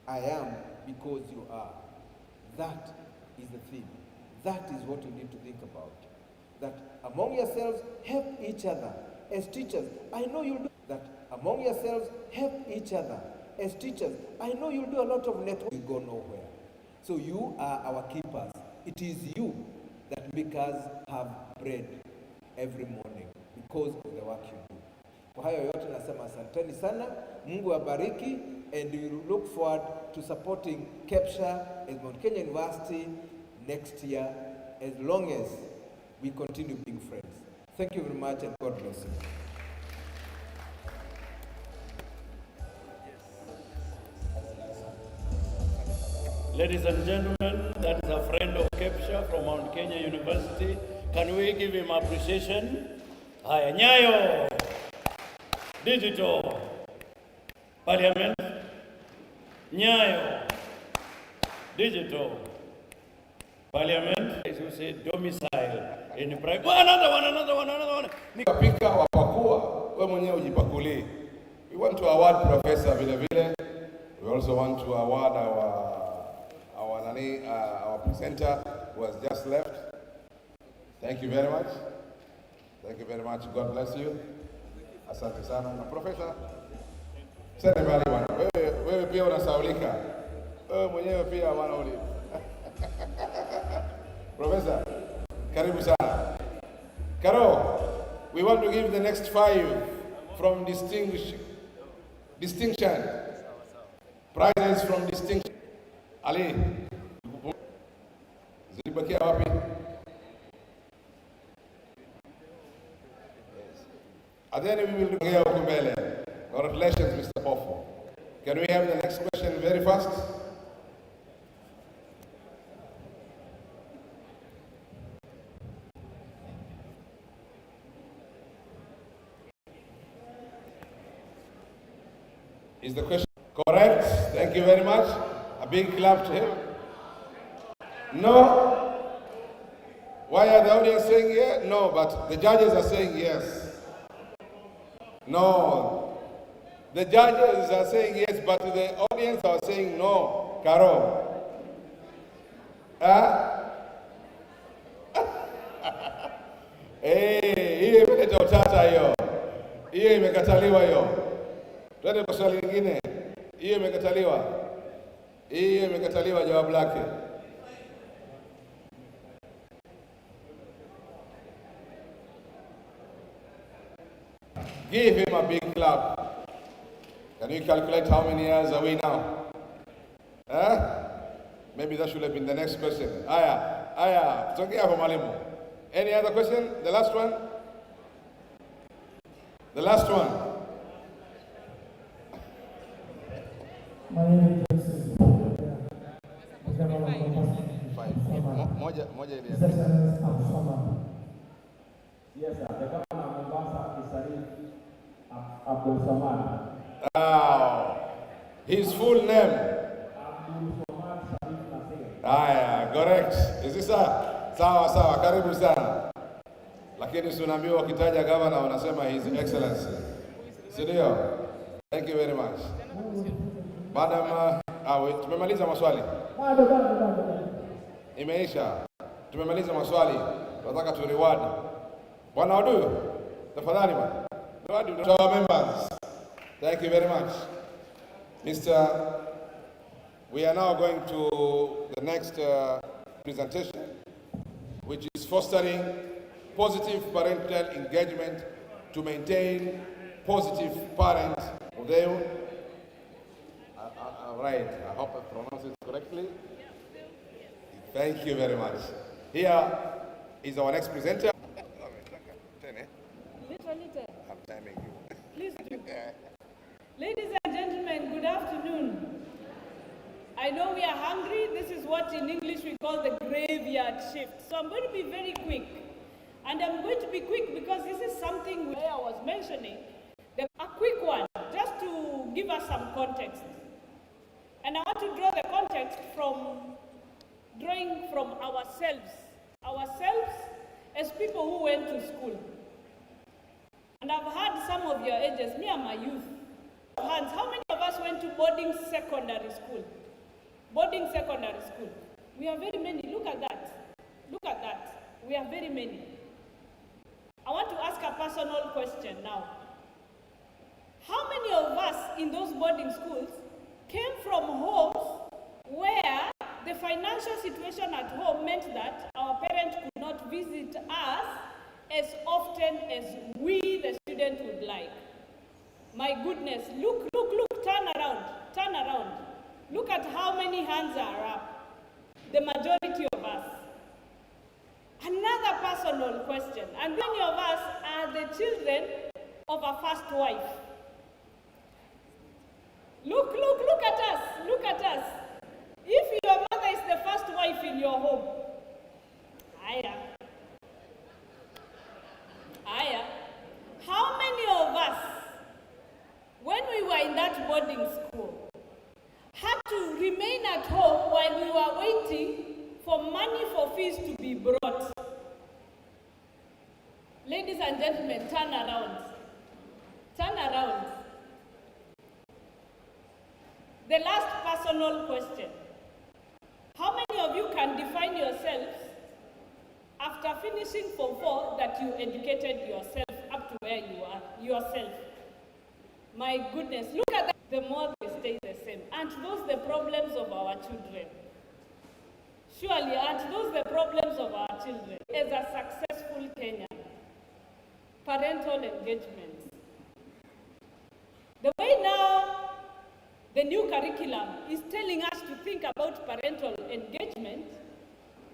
I am because you are. That is the thing. That is what you need to think about. That among yourselves, help each other. As teachers, I know you'll do that. Among yourselves, help each other. As teachers, I know you'll do a lot of networking. You go nowhere. So you are our keepers. It is you that make us have bread every morning because of the work you do. Kwa hayo yote nasema asanteni sana. Mungu abariki, and we look forward to supporting Kepsha at Mount Kenya University next year, as long as we continue being friends. Thank you very much, and God bless you. Ladies and gentlemen, that is a friend of Kepsha from Mount Kenya University. Can we give him appreciation? Haya, Nyayo, Digital, Parliament, Nyayo, Digital, Parliament, as you say, domicile in private. Another one. Pika wapakua, we mwenyewe ujipakulie. We want to award Professor vile vile. We also want to award our presenter who has just left. Thank you very much. Thank you very much. God bless you. Asante sana. Na Professor, sasa mbali bwana. Wewe pia unasaulika. Wewe mwenyewe pia bwana uli. Professor, karibu sana. Karo, we want to give the next 5 from distinction. Prizes from distinction. Ali, zilibakia wapi? And then we will go huko mbele. Congratulations, Mr. Pofu. Can we have the next question very fast? Is the question correct? Thank you very much. A big clap to him. No? Why are the audience saying yes? No, but the judges are saying yes. No. The judges are saying yes, but the audience are saying no. Karo. Hiyo imeleta utata hiyo. Hiyo imekataliwa hiyo. Twende kwa swali lingine. Hiyo imekataliwa. Hiyo imekataliwa jawabu lake. Give him a big clap. Can you calculate how many years are we now? Maybe that should have been the next question. Aya, tokea hapo mwalimu. Any other question? The last one? The last one. Moja ile. Yes, sir. The governor of Mombasa is Sharif Abdul Samad. His full name? Abdul Samad Sharif Nasir. Correct. Is this sawa, karibu sana. Lakini tunaambiwa wakitaja governor wanasema His Excellency. Sindio? Thank you very much. Madam, tumemaliza maswali. Imeisha. Tumemaliza maswali. Tunataka tu reward. Bwana Odu, tafadhali bwana. To our members, thank you very much. We are now going to the next presentation, which is fostering positive parental engagement to maintain positive parent. Right, I hope I pronounced it correctly. Thank you very much. Here is our next presenter. I'm timing you. Please do. Ladies and gentlemen, good afternoon. I know we are hungry. This is what in English we call the graveyard shift. So I'm going to be very quick. And I'm going to be quick because this is something I was mentioning. A quick one, just to give us some context. And I want to draw the context drawing from ourselves. Ourselves as people who went to school. And I've heard some of your ages, me and my youth. Hands, how many of us went to boarding secondary school? Boarding secondary school. We are very many. Look at that. Look at that. We are very many. I want to ask a personal question now. How many of us in those boarding schools came from homes where the financial situation at home meant that our parents could not visit us as often as we, the student, would like? My goodness, look, turn around. Look at how many hands are up. The majority of us. Another personal question. And many of us are the children of a first wife. Look at us. If your mother is the first wife in your home, how many of us, when we were in that boarding school, had to remain at home while we were waiting for money for fees to be brought? Ladies and gentlemen, turn around. The last personal question. How many of you can define yourselves after finishing Form 4 that you educated yourself up to where you are, yourself? My goodness, look at that. The more they stay the same. Aren't those the problems of our children? Surely, aren't those the problems of our children? As a successful Kenyan, parental engagement. The way now the new curriculum is telling us to think about parental engagement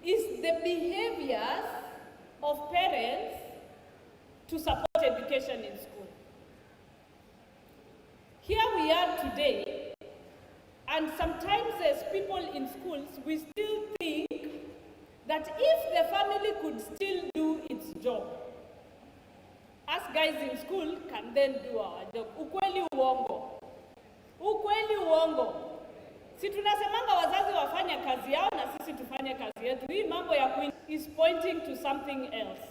is the behaviors of parents to support education in school. Here we are today, and sometimes as people in schools, we still think that if the family could still do its job, us guys in school can then do our job. Ukweli uongo. Si tunasemanga wazazi wafanye kazi yao na sisi tufanye kazi yetu. Hii mambo ya is pointing to something else.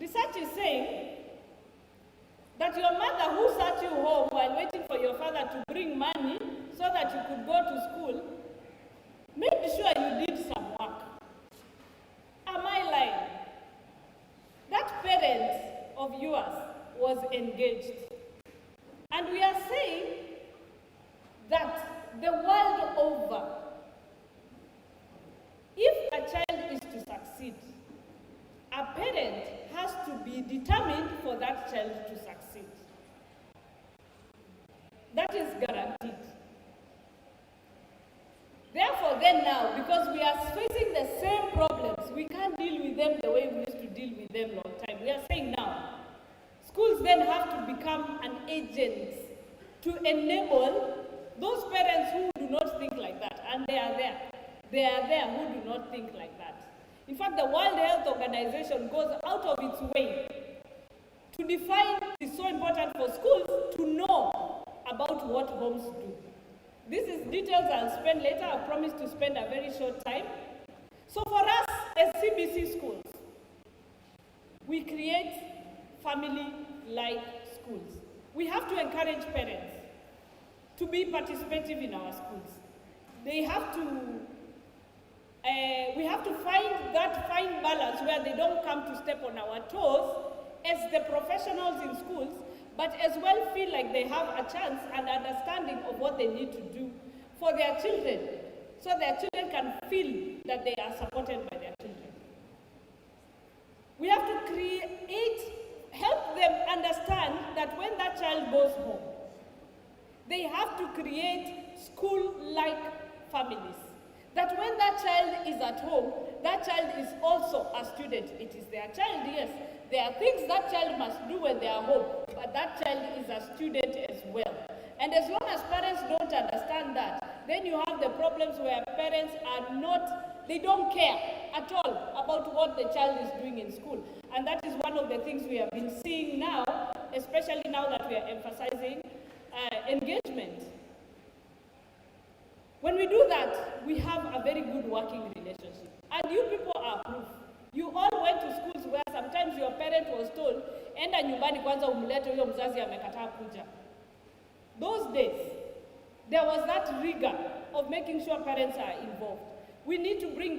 Research is saying that your mother who sat you home while waiting for your father to bring money so that you could go to school made sure you did some work. Am I lying? That parent of yours was engaged. And we are saying that the world over, if a child is to succeed, a parent has to be determined for that child to succeed. That is guaranteed. Therefore, then now, because we are facing the same problems, we can't deal with them the way we used to deal with them long time. We are saying now, schools then have to become an agent to enable those parents who do not think like that, and they are there. They are there who do not think like that. In fact, the World Health Organization goes out of its way to define it's so important for schools to know about what homes do. This is details I'll spend later. I promise to spend a very short time. So for us as CBC schools, we create family-like schools. We have to encourage parents to be participative in our schools. They have to, we have to find that fine balance where they don't come to step on our toes as the professionals in schools, but as well feel like they have a chance and understanding of what they need to do for their children, so their children can feel that they are supported by their children. We have to help them understand that when that child goes home, they have to create school-like families. That when that child is at home, that child is also a student. It is their child, yes. There are things that child must do when they are home, but that child is a student as well. And as long as parents don't understand that, then you have the problems where parents they don't care at all about what the child is doing in school. And that is one of the things we have been seeing now, especially now that we are emphasizing engagement. When we do that, we have a very good working relationship. And you people are proof. You all went to schools where sometimes your parent was told, enda nyumbani kwanza umlete huyo mzazi amekataa kuja. Those days, there was that rigor of making sure parents are involved. We need to bring